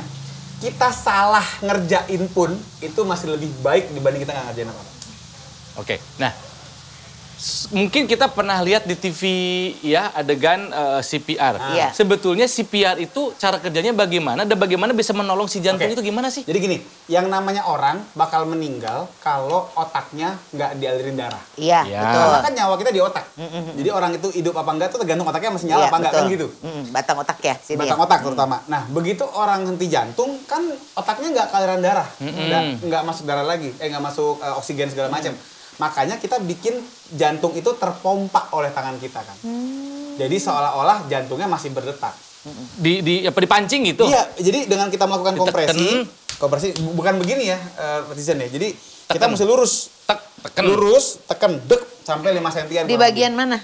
kita salah ngerjain pun itu masih lebih baik dibanding kita nggak ngerjain apa-apa. Oke, nah mungkin kita pernah lihat di TV ya adegan CPR. Iya. Sebetulnya CPR itu cara kerjanya bagaimana dan bagaimana bisa menolong si jantung Oke. itu gimana sih? Jadi gini, yang namanya orang bakal meninggal kalau otaknya nggak dialirin darah. Iya, Ya. betul. Karena kan nyawa kita di otak. Jadi orang itu hidup apa enggak tuh tergantung otaknya masih nyala Iya, apa enggak kan betul. gitu. Batang otak ya sini. Batang ya? otak terutama. Nah, begitu orang henti jantung kan otaknya nggak kealiran darah, nggak masuk darah lagi, nggak masuk oksigen segala macam. Makanya kita bikin jantung itu terpompa oleh tangan kita kan. Jadi seolah-olah jantungnya masih berdetak. Dipancing gitu? Iya, jadi dengan kita melakukan Diteken. kompresi bukan begini ya, netizen ya. Jadi kita Teken. mesti lurus, Tekan. lurus, tekan, dek sampai 5 sentian. Di kurang bagian lebih. mana?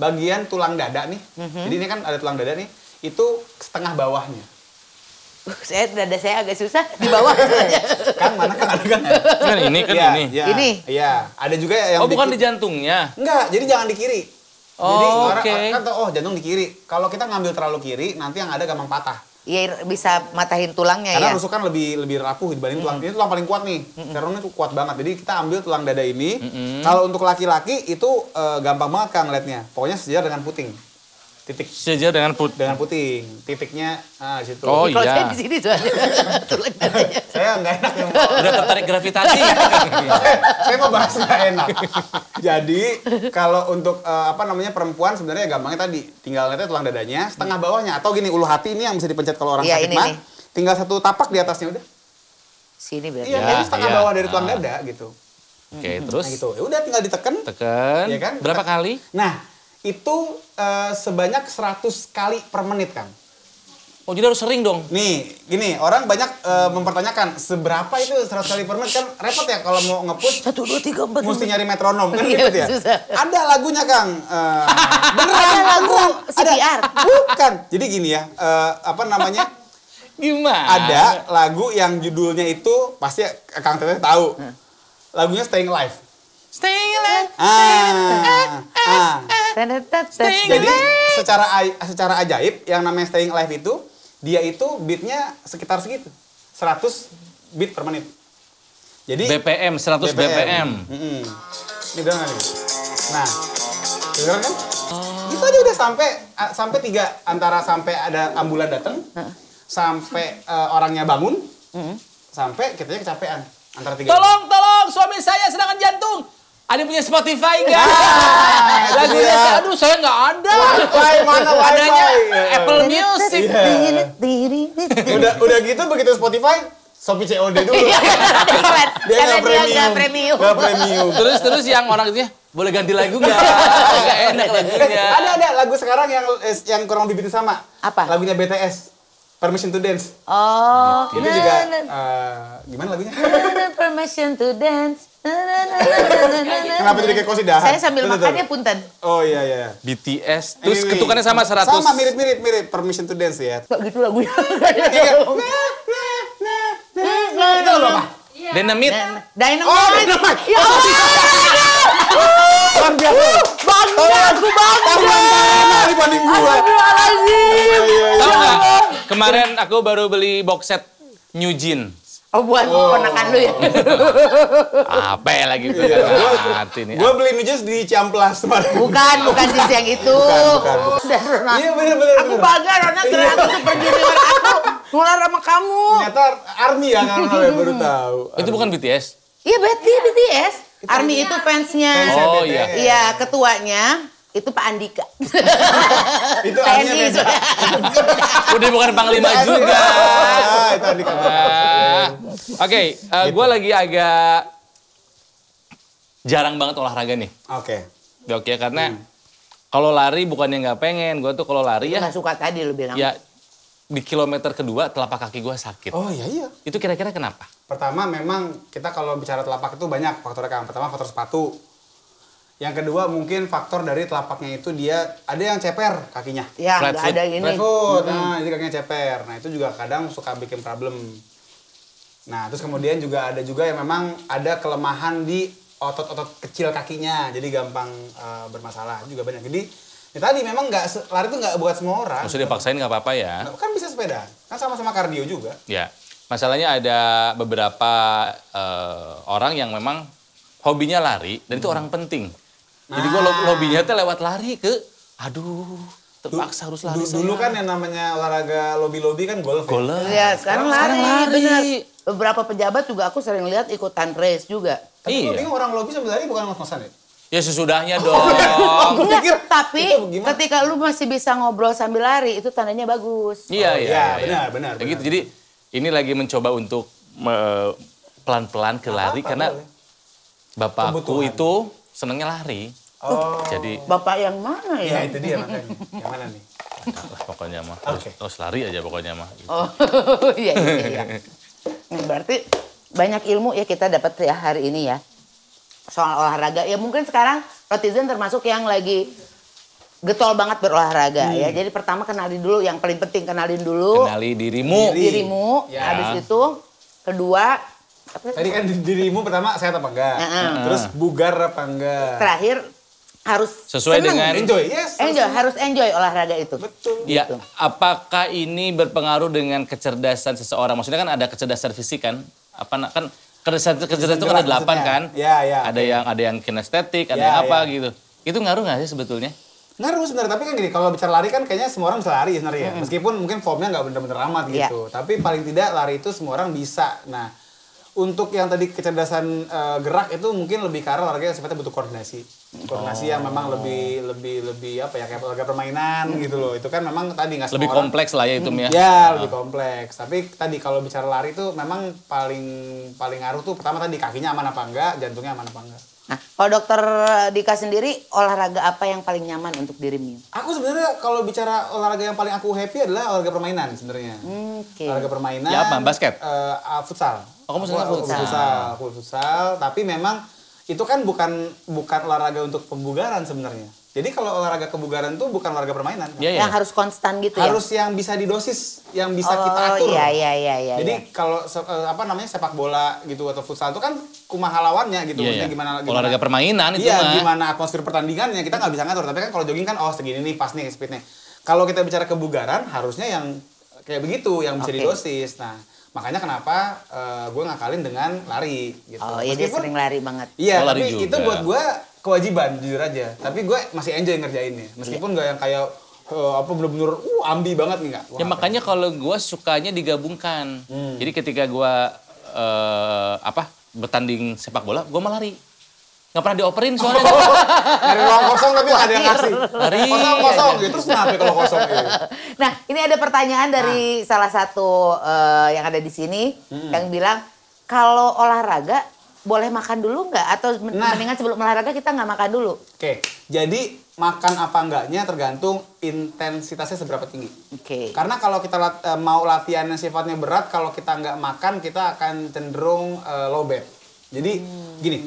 Bagian tulang dada nih. Jadi ini kan ada tulang dada nih, itu setengah bawahnya. Dada saya agak susah di bawah. Kan mana kan ada kan? Kan ini kan Iya, ini. iya. Ini? Iya, ada juga yang Oh bukan di ki- jantungnya? Enggak, jadi jangan di kiri. Jadi Oh, orang oke. kan tahu, oh jantung di kiri. Kalau kita ngambil terlalu kiri, nanti yang ada gampang patah. Iya, bisa matahin tulangnya Karena ya. rusukan lebih rapuh dibanding tulang. Ini tulang paling kuat nih. Karena itu kuat banget. Jadi kita ambil tulang dada ini. Kalau untuk laki-laki itu gampang banget kan ngeliatnya. Pokoknya sejajar dengan puting. Titik Sejajar dengan dengan puting. Titiknya di situ. Oh, Kalau iya. saya di sini soalnya tulang dadanya. Saya nggak enak nih. Udah tertarik gravitasi. Saya mau bahas nggak enak. Jadi kalau untuk perempuan sebenarnya gampangnya tadi tinggal lihatnya tulang dadanya, setengah bawahnya atau gini ulu hati ini yang bisa dipencet kalau orang Iya, sakit ini mah, nih. tinggal satu tapak di atasnya udah. Sini berarti. Iya, Ya, itu setengah iya. bawah dari tulang Ah. dada gitu. Oke, terus Nah gitu. Ya udah tinggal ditekan. tekan. Iya kan? Berapa kali? Nah, itu sebanyak 100 kali per menit, Kang. Oh, jadi harus sering dong. Nih, gini, orang banyak mempertanyakan seberapa itu 100 kali per menit, kan repot ya kalau mau nge-push 1, 2, 3, 4. mesti nyari metronom kan Iya, ribet ya. susah. Ada lagunya, Kang. Beneran Ada lagu beneran. CPR. Bukan. Jadi gini ya, apa namanya? Gimana? Ada lagu yang judulnya itu pasti Kang Teteh tahu. Lagunya Staying Alive. Stay alive. Jadi secara ajaib yang namanya Staying Alive itu dia itu beatnya sekitar segitu. 100 beat per menit. Jadi BPM 100 BPM. Ini udah nggak nih? Nah, dengeran kan? Itu aja udah sampai 3 antara sampai ada ambulan datang, sampai orangnya bangun, sampai kitanya kecapean antara 3. Tolong, suami saya serangan jantung. Ada punya Spotify nggak? Lagunya, aduh saya nggak ada. Wi-Fi mana Wi-Fi? Adanya Apple Music. Udah gitu begitu Spotify, Shopee COD dulu. Dia nggak premium. Nggak premium. Terus yang orang itu ya, boleh ganti lagu nggak? Nggak enak lagunya. Ada lagu sekarang yang kurang lebih sama. Apa? Lagunya BTS. Permission to Dance. Oh. Itu juga gimana lagunya? Permission to dance. Kenapa jadi kayak kosidahan? Saya sambil makannya punten. Oh iya. BTS. Terus Ini. ketukannya sama 100. Sama mirip Permission to Dance ya. Kok gitu lagunya? Itu lagu apa? Dynamite. Dynamite. Oh, Dynamite. Ya Allah. Luar biasa. Bangga, aku bangga. Tangan dibanding gue. Astagfirullahaladzim. Tahu nggak? Kemarin aku baru beli box set New Jeans. Oh, buat ponakan lu ya? Apa ya lagi tuh? Hati nih. Gue beli Nujus di Ciamplas kemarin. Bukan jeans yang itu. Bukan. Dan Ronald. Iya bener. Aku bangga, Ronald. Ternyata aku pergi dengan aku. Nular sama kamu. Ternyata Army ya karena baru tahu. Itu bukan BTS? Iya, BTS. Army itu fansnya. Oh iya. Iya, ketuanya itu Pak Andika. Itu TNI Army sudah. Udah bukan panglima juga. Itu Andika. Oke, gue lagi agak jarang banget olahraga nih. Oke, karena kalau lari bukannya nggak pengen, gue tuh kalau lari ya. Nggak suka tadi lu bilang. Ya di kilometer kedua telapak kaki gue sakit. Oh iya. Itu kira-kira kenapa? Pertama memang kita kalau bicara telapak itu banyak faktornya, Kang. Pertama faktor sepatu. Yang kedua mungkin faktor dari telapaknya itu dia ada yang ceper kakinya. Ya, Flat nggak foot. ada ini. Flat foot, nah jadi kakinya ceper. Nah itu juga kadang suka bikin problem. Nah terus kemudian juga ada yang memang ada kelemahan di otot-otot kecil kakinya. Jadi gampang bermasalah juga banyak. Jadi ya tadi memang lari itu nggak buat semua orang. Maksudnya dipaksain nggak apa-apa ya? Kan bisa sepeda, kan sama-sama kardio juga. Ya, masalahnya ada beberapa orang yang memang hobinya lari dan itu orang penting. Jadi gue hobinya tuh lewat lari terpaksa harus lari. Dulu kan yang namanya olahraga lobby kan golf. Ya, sekarang lari. Bener. Beberapa pejabat juga aku sering lihat ikutan race juga. Tapi gue Iya. bingung orang lobby sambil lari bukan ngos-ngosan ya? Ya sesudahnya dong. Gue pikir Tapi itu gimana? ketika lu masih bisa ngobrol sambil lari, itu tandanya bagus. Iya. Benar. Gitu. Jadi ini lagi mencoba untuk pelan-pelan ke lari karena bapakku Kebutuhan. itu senengnya lari. Oh. Jadi Bapak yang mana Iya ya? itu dia makanya. Yang mana nih? lah pokoknya mah Oke. terus lari aja pokoknya mah. Oh, iya. Nah, berarti banyak ilmu ya kita dapat ya hari ini ya. Soal olahraga. Ya mungkin sekarang Rotizen termasuk yang lagi getol banget berolahraga ya. Jadi pertama kenalin dulu, yang paling penting kenalin dulu Kenali dirimu. dirimu. Ya. Habis itu kedua Tadi kan dirimu pertama sehat apa enggak? Terus bugar apa enggak? terakhir harus Sesuai seneng. dengan- Enjoy, yes. Harus enjoy olahraga itu. Betul. Ya, apakah ini berpengaruh dengan kecerdasan seseorang? Maksudnya kan ada kecerdasan fisik kan? Kan kecerdasan itu kan ada 8 kan? Iya. Ada yang kinestetik, ada Ya, yang apa ya. gitu. Itu ngaruh nggak sih sebetulnya? Ngaruh sebenarnya, tapi kan gini, kalau bicara lari kan kayaknya semua orang bisa lari sebenarnya. Meskipun mungkin formnya nggak bener-bener amat Iya. gitu. Tapi paling tidak lari itu semua orang bisa. Nah, untuk yang tadi kecerdasan gerak itu mungkin lebih ke arah olahraga yang sifatnya butuh koordinasi. Koordinasi yang memang lebih apa ya, kayak olahraga permainan gitu loh. Itu kan memang tadi nggak semua Lebih orang. kompleks lah ya itu ya. Ya, lebih kompleks. Tapi tadi kalau bicara lari itu memang paling ngaruh tuh pertama tadi kakinya aman apa enggak, jantungnya aman apa enggak. Nah, kalau dokter Dika sendiri, olahraga apa yang paling nyaman untuk dirimu? Aku sebenarnya kalau bicara olahraga yang paling aku happy adalah olahraga permainan sebenarnya. Oke. Olahraga permainan. Ya apa? Basket? Futsal. Oh, kamu suka Aku futsal? futsal. Tapi memang itu kan bukan olahraga untuk pembugaran sebenarnya. Jadi kalau olahraga kebugaran tuh bukan olahraga permainan. Iya, Yang harus konstan gitu ya? Harus yang bisa didosis, yang bisa kita atur. Iya. Jadi kalau sepak bola gitu atau futsal itu kan kumaha lawannya gitu. Iya, Maksudnya gimana olahraga permainan itu iya, mah. gimana atmosfer pertandingannya kita nggak bisa ngatur. Tapi kan kalau jogging kan segini nih pas nih speednya. Kalau kita bicara kebugaran harusnya yang kayak begitu, yang bisa didosis. Nah, makanya kenapa gue ngakalin dengan lari gitu. Oh iya, dia sering lari banget. Iya, lari tapi juga. itu buat gue kewajiban jujur aja. Tapi gue masih enjoy ngerjainnya. Meskipun nggak yang kayak bener-bener ambi banget nih nggak. Ya makanya kalau gue sukanya digabungkan. Jadi ketika gue bertanding sepak bola, gue malah lari. Nggak pernah dioperin soalnya. Dari ruang kosong tapi nggak ada yang ngasih. Lari. Kosong gitu, terus kenapa kalau kosong gitu? Nah, ini ada pertanyaan dari salah satu yang ada di sini yang bilang kalau olahraga boleh makan dulu nggak? Atau mendingan sebelum olahraga kita nggak makan dulu? Oke, jadi makan apa enggaknya tergantung intensitasnya seberapa tinggi. Oke. Karena kalau kita mau latihan yang sifatnya berat, kalau kita nggak makan kita akan cenderung low bed. Jadi gini,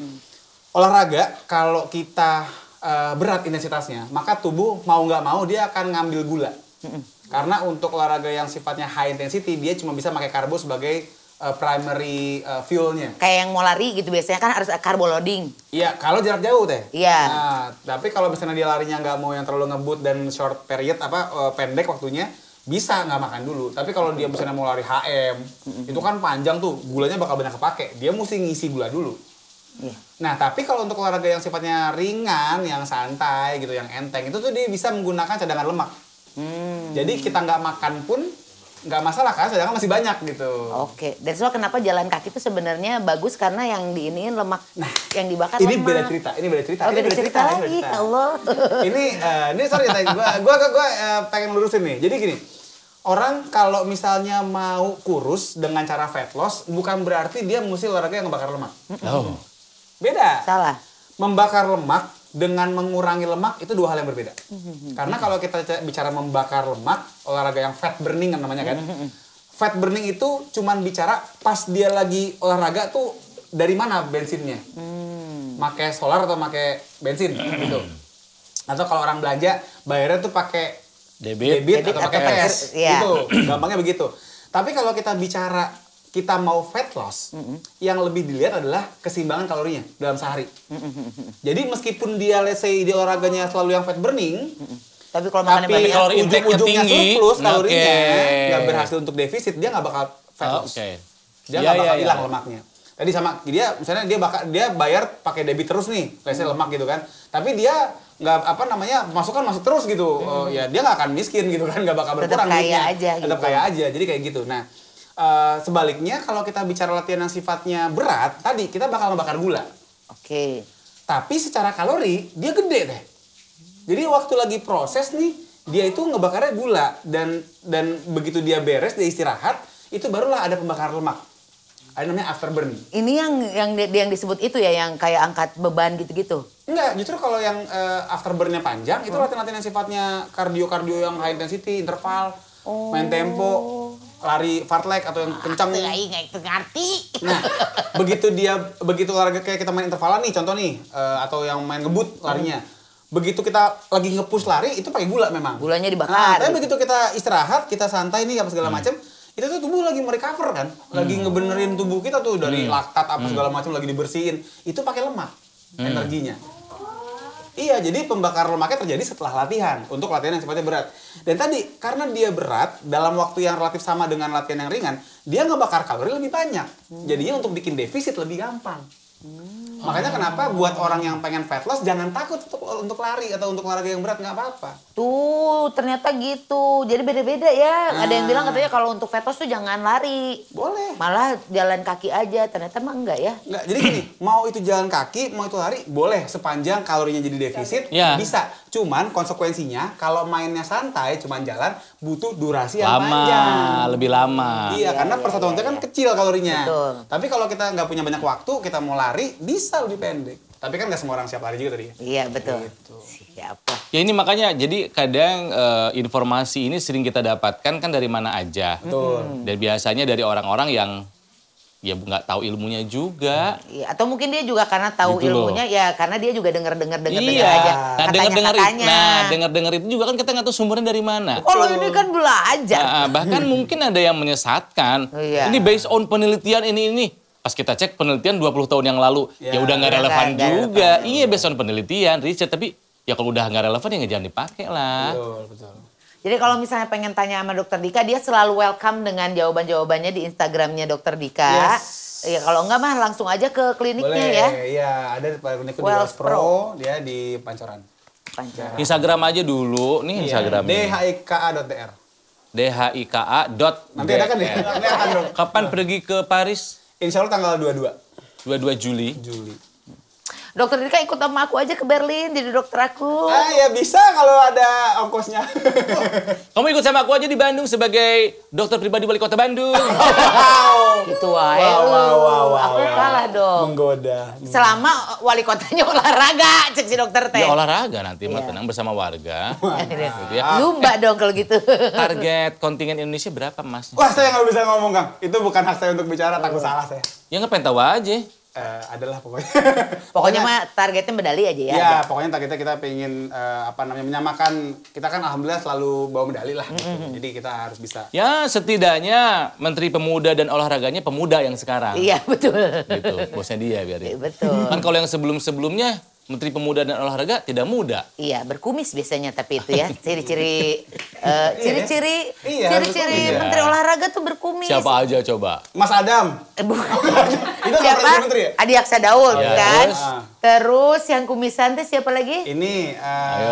olahraga kalau kita berat intensitasnya, maka tubuh mau nggak mau dia akan ngambil gula. Karena untuk olahraga yang sifatnya high intensity, dia cuma bisa pakai karbo sebagai primary fuel-nya. Kayak yang mau lari gitu biasanya kan harus carbo loading. Iya, kalau jarak jauh teh. Iya. Nah, tapi kalau misalnya dia larinya nggak mau yang terlalu ngebut dan short period pendek waktunya, bisa nggak makan dulu. Tapi kalau dia misalnya mau lari HM, itu kan panjang tuh, gulanya bakal banyak kepake. Dia mesti ngisi gula dulu. Iya. Nah, tapi kalau untuk olahraga yang sifatnya ringan, yang santai gitu, yang enteng, itu tuh dia bisa menggunakan cadangan lemak. Jadi kita nggak makan pun nggak masalah kan, cadangan masih banyak gitu. Oke. Dan soal kenapa jalan kaki itu sebenarnya bagus karena yang diiniin lemak, yang dibakar Ini lemak. beda cerita, ini beda cerita. Oh, ini beda cerita ini lagi, beda cerita. Allah. Ini sorry ya, gua pengen lurusin nih. Jadi gini, orang kalau misalnya mau kurus dengan cara fat loss, bukan berarti dia mesti olahraga yang ngebakar lemak. Oh. Beda. Salah. Membakar lemak dengan mengurangi lemak itu dua hal yang berbeda. Karena kalau kita bicara membakar lemak, olahraga yang fat burning namanya kan. Fat burning itu cuman bicara pas dia lagi olahraga tuh dari mana bensinnya. Pakai solar atau pakai bensin gitu. Atau kalau orang belanja bayarnya tuh pakai debit atau pakai cash. Iya. Gitu. Gampangnya begitu. Tapi kalau kita bicara kita mau fat loss, yang lebih dilihat adalah keseimbangan kalorinya dalam sehari. Jadi meskipun dia let's say dia olahraganya selalu yang fat burning, Tapi kalau makannya tapi banyak. kalori intake-nya ujung-ujungnya tinggi, surplus kalorinya, oke. nggak berhasil untuk defisit, dia nggak bakal fat loss. Oke. Dia Iya, nggak bakal iya, hilang iya. lemaknya. Tadi sama dia misalnya dia bayar pakai debit terus nih, let's say lemak gitu kan. Tapi dia nggak masuk terus gitu. Ya dia nggak akan miskin gitu kan, nggak bakal Tetap berkurang kaya duitnya. aja Tetap gitu. kaya aja. Jadi kayak gitu. Nah, sebaliknya kalau kita bicara latihan yang sifatnya berat, tadi kita bakal ngebakar gula. Oke. Tapi secara kalori dia gede deh. Jadi waktu lagi proses nih, dia itu ngebakarnya gula dan begitu dia beres, dia istirahat, itu barulah ada pembakar lemak. Ada namanya afterburn. Ini yang disebut itu ya, yang kayak angkat beban gitu-gitu. Enggak, justru kalau yang afterburnnya panjang, itu latihan-latihan yang sifatnya kardio-kardio yang high intensity, interval, main tempo, lari fartlek atau yang kencang. Nggak ngerti. Nah, begitu olahraga kayak kita main intervalan nih, contoh nih, atau yang main ngebut larinya. Begitu kita lagi nge-push lari, itu pakai gula memang. Gulanya Nah, dibakar. tapi begitu kita istirahat, kita santai nih apa segala macam, itu tuh tubuh lagi merecover kan, lagi ngebenerin tubuh kita tuh dari laktat apa segala macam lagi dibersihin, itu pakai lemak energinya. Iya, jadi pembakar lemaknya terjadi setelah latihan, untuk latihan yang sifatnya berat. Dan tadi, karena dia berat, dalam waktu yang relatif sama dengan latihan yang ringan, dia ngebakar kalori lebih banyak. Jadinya untuk bikin defisit lebih gampang. Makanya kenapa buat orang yang pengen fat loss, jangan takut untuk lari atau untuk olahraga yang berat, nggak apa-apa. Tuh, ternyata gitu. Jadi beda-beda ya. Ada yang bilang katanya kalau untuk fat loss tuh jangan lari. Boleh. Malah jalan kaki aja. Ternyata mah enggak ya. Nggak, jadi gini, mau itu jalan kaki, mau itu lari, boleh. Sepanjang kalorinya jadi defisit, Ya. bisa. Cuman konsekuensinya, kalau mainnya santai, cuman jalan, butuh durasi yang Lama, panjang. lebih lama. Iya, karena persatuan itu kan kecil kalorinya. Betul. Tapi kalau kita nggak punya banyak waktu, kita mau lari, bisa lebih pendek. Tapi kan nggak semua orang siap lari juga tadi. Iya, betul. Gitu. Siapa? Ya ini makanya, jadi kadang informasi ini sering kita dapatkan kan dari mana aja. Betul. Dan biasanya dari orang-orang yang ya nggak tahu ilmunya juga. Iya, atau mungkin dia juga karena tahu Gitu loh. ilmunya ya karena dia juga denger Iya. aja. Nah, dengar-dengar Katanya-katanya. dengar itu juga kan kita nggak tahu sumbernya dari mana. Kalau ini kan belajar. Nah, bahkan mungkin ada yang menyesatkan. Iya. Ini based on penelitian ini. Pas kita cek penelitian 20 tahun yang lalu, ya udah nggak relevan nggak juga. Iya, based on penelitian, riset, tapi ya kalau udah nggak relevan ya jangan dipakai lah. Betul. Jadi kalau misalnya pengen tanya sama Dokter Dika, dia selalu welcome dengan jawaban-jawabannya di Instagramnya Dokter Dika. Yes. Ya kalau enggak mah langsung aja ke kliniknya ya. Iya, ada klinikku di Wells Wells Pro, dia di Pancoran. Pancoran. Instagram aja dulu, nih Instagram ini. dhika.dr. dhika.dr. Nanti ada kan ya? Nanti akan dong. Kapan pergi ke Paris? Insya Allah tanggal 22 22 Juli. Dokter Dika ikut sama aku aja ke Berlin jadi dokter aku. Ya bisa kalau ada ongkosnya. Kamu ikut sama aku aja di Bandung sebagai dokter pribadi wali kota Bandung. Gitu wae. Aku kalah dong. Menggoda. Selama wali kotanya olahraga, cek si dokter teh. Ya olahraga nanti mah Iya. tenang bersama warga. Gitu ya. Lumba dong kalau gitu. Target kontingen Indonesia berapa, Mas? Wah, saya nggak bisa ngomong, Kang. Itu bukan hak saya untuk bicara, takut salah saya. Ya nggak pengen tahu aja. Adalah pokoknya. Pokoknya mah targetnya medali aja ya. Iya, pokoknya kita pengen menyamakan, kita kan alhamdulillah selalu bawa medali lah. Gitu. Jadi kita harus bisa. Ya setidaknya Menteri Pemuda dan Olahraganya pemuda yang sekarang. Iya, betul. Gitu, bosnya dia biarin. Betul. Kan kalau yang sebelum-sebelumnya Menteri Pemuda dan Olahraga tidak muda. Iya, berkumis biasanya tapi itu ya. Ciri-ciri Iya, berkumis ya. Menteri Olahraga tuh berkumis. Siapa aja coba? Mas Adam. Bukan. Itu nggak Siapa? pernah menteri ya? Adi Aksa Daud, Ya, kan? terus? Yang kumisan teh siapa lagi? Ini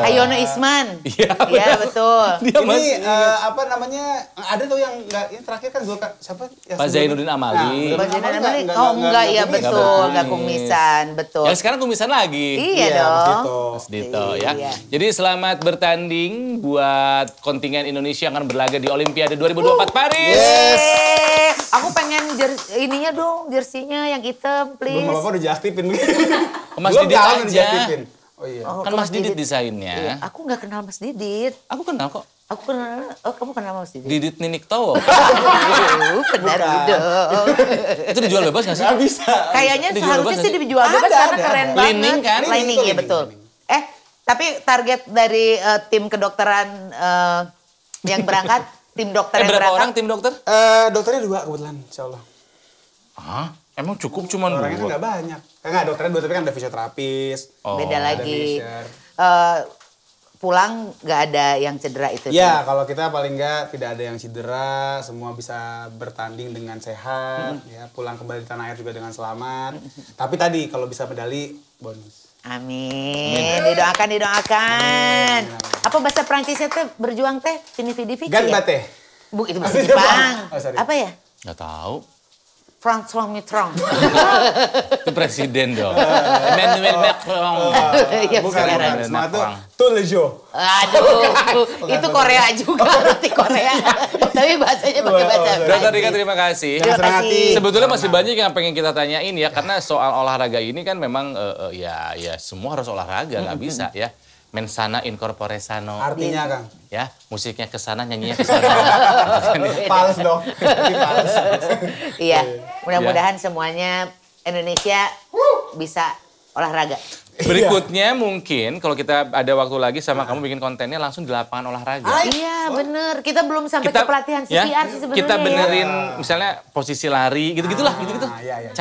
Ayono Isman. Iya, Iya, betul. Dia masih. apa namanya? Ada tuh yang enggak ini terakhir kan siapa? Yang Pak sebelumnya? Zainuddin Amali. Pak Zainuddin Amali Amali. Oh, enggak, iya kumis. betul, kumis. enggak kumisan, betul. Yang sekarang kumisan lagi. Iya Mas dong. Dito. Mas Dito ya. Iya. Jadi selamat bertanding buat kontingen Indonesia yang akan berlaga di Olimpiade 2024 Paris. Yeay. Aku pengen ininya dong, jersinya yang hitam, please. Belum apa-apa udah just tipin. Mas Belum Didit jalan udah aja. just tipin. Oh iya. Oh, Kan ke Mas Didit desainnya. Iya, aku nggak kenal Mas Didit. Aku kenal kok. Aku kenal, kamu kenal Mas Didit? Didit Ninik Towo. Benar dong. Itu dijual bebas nggak sih? Nggak bisa. Kayaknya Dijual seharusnya bebas sih nggak sih? dijual bebas Ada, karena ada. keren banget. Lining kan? Lining, Lining, ya lining, betul. lining. Tapi target dari tim kedokteran yang berangkat, tim dokter yang Berapa berangkat. orang tim dokter? Dokternya 2 kebetulan, insya Allah. Hah? Emang cukup cuman Orangnya kan 2? nggak banyak. Enggak, dokternya 2 tapi kan ada fisioterapis. Beda ada lagi. finisher. Pulang nggak ada yang cedera itu. Ya, kalau kita paling nggak tidak ada yang cedera, semua bisa bertanding dengan sehat, ya pulang kembali di tanah air juga dengan selamat. Tapi tadi kalau bisa medali bonus. Amin. Didoakan. Apa bahasa Prancisnya teh berjuang teh? Vini vidi vici Gan ya? bate. Bu, itu bahasa Jepang. Jepang. Oh, sorry. Apa ya? Nggak tahu. François Mitterrand. Itu presiden dong. Emmanuel Macron. Iya, Bukan, sekarang. bukan. Semua itu Perang. tout le jour. Aduh, itu Korea juga, roti Korea. Tapi bahasanya pakai bahasa Dokter Dokter Prancis. Dika terima kasih. Terima Senang kasih. hati. Sebetulnya masih banyak yang pengen kita tanyain ya, karena soal olahraga ini kan memang ya semua harus olahraga, nggak bisa ya. Mensana incorpore sano. Artinya, Kang. Ya, musiknya ke sana, nyanyinya ke sana. Pales dong. Tapi pales. Iya, mudah-mudahan semuanya Indonesia bisa olahraga. Berikutnya mungkin kalau kita ada waktu lagi sama kamu bikin kontennya langsung di lapangan olahraga. Iya, bener. Kita belum sampai ke pelatihan ya, CPR sih sebenarnya. kita ya. benerin misalnya posisi lari gitu-gitulah, gitu-gitu. Iya, iya.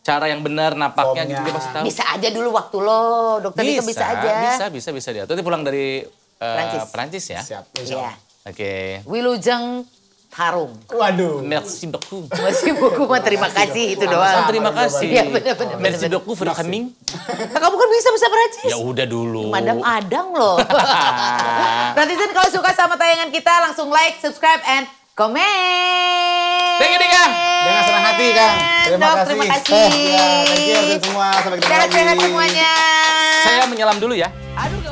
Cara yang benar napaknya gitu Formnya. dia pasti tahu. Bisa aja dulu waktu lo, dokter itu bisa aja. Bisa dia. Nanti pulang dari Prancis. Prancis ya. Siap, insya Iya. Allah. Oke. Wilujeng Tarung. Waduh. Merci beaucoup. Masih buku mah terima kasih itu doang. Terima kasih. Iya, bener. Merci beaucoup for coming. Nah, kamu kan bisa bahasa Perancis. Ya udah dulu. Madam Adang loh. Netizen kalau suka sama tayangan kita langsung like, subscribe, and komen. Thank you, Dika. Dengan senang hati, Kang. Terima Dok, kasih. terima kasih. Ya, thank you semua. Sampai ketemu lagi. Sehat-sehat semuanya. Saya menyelam dulu ya. Aduh.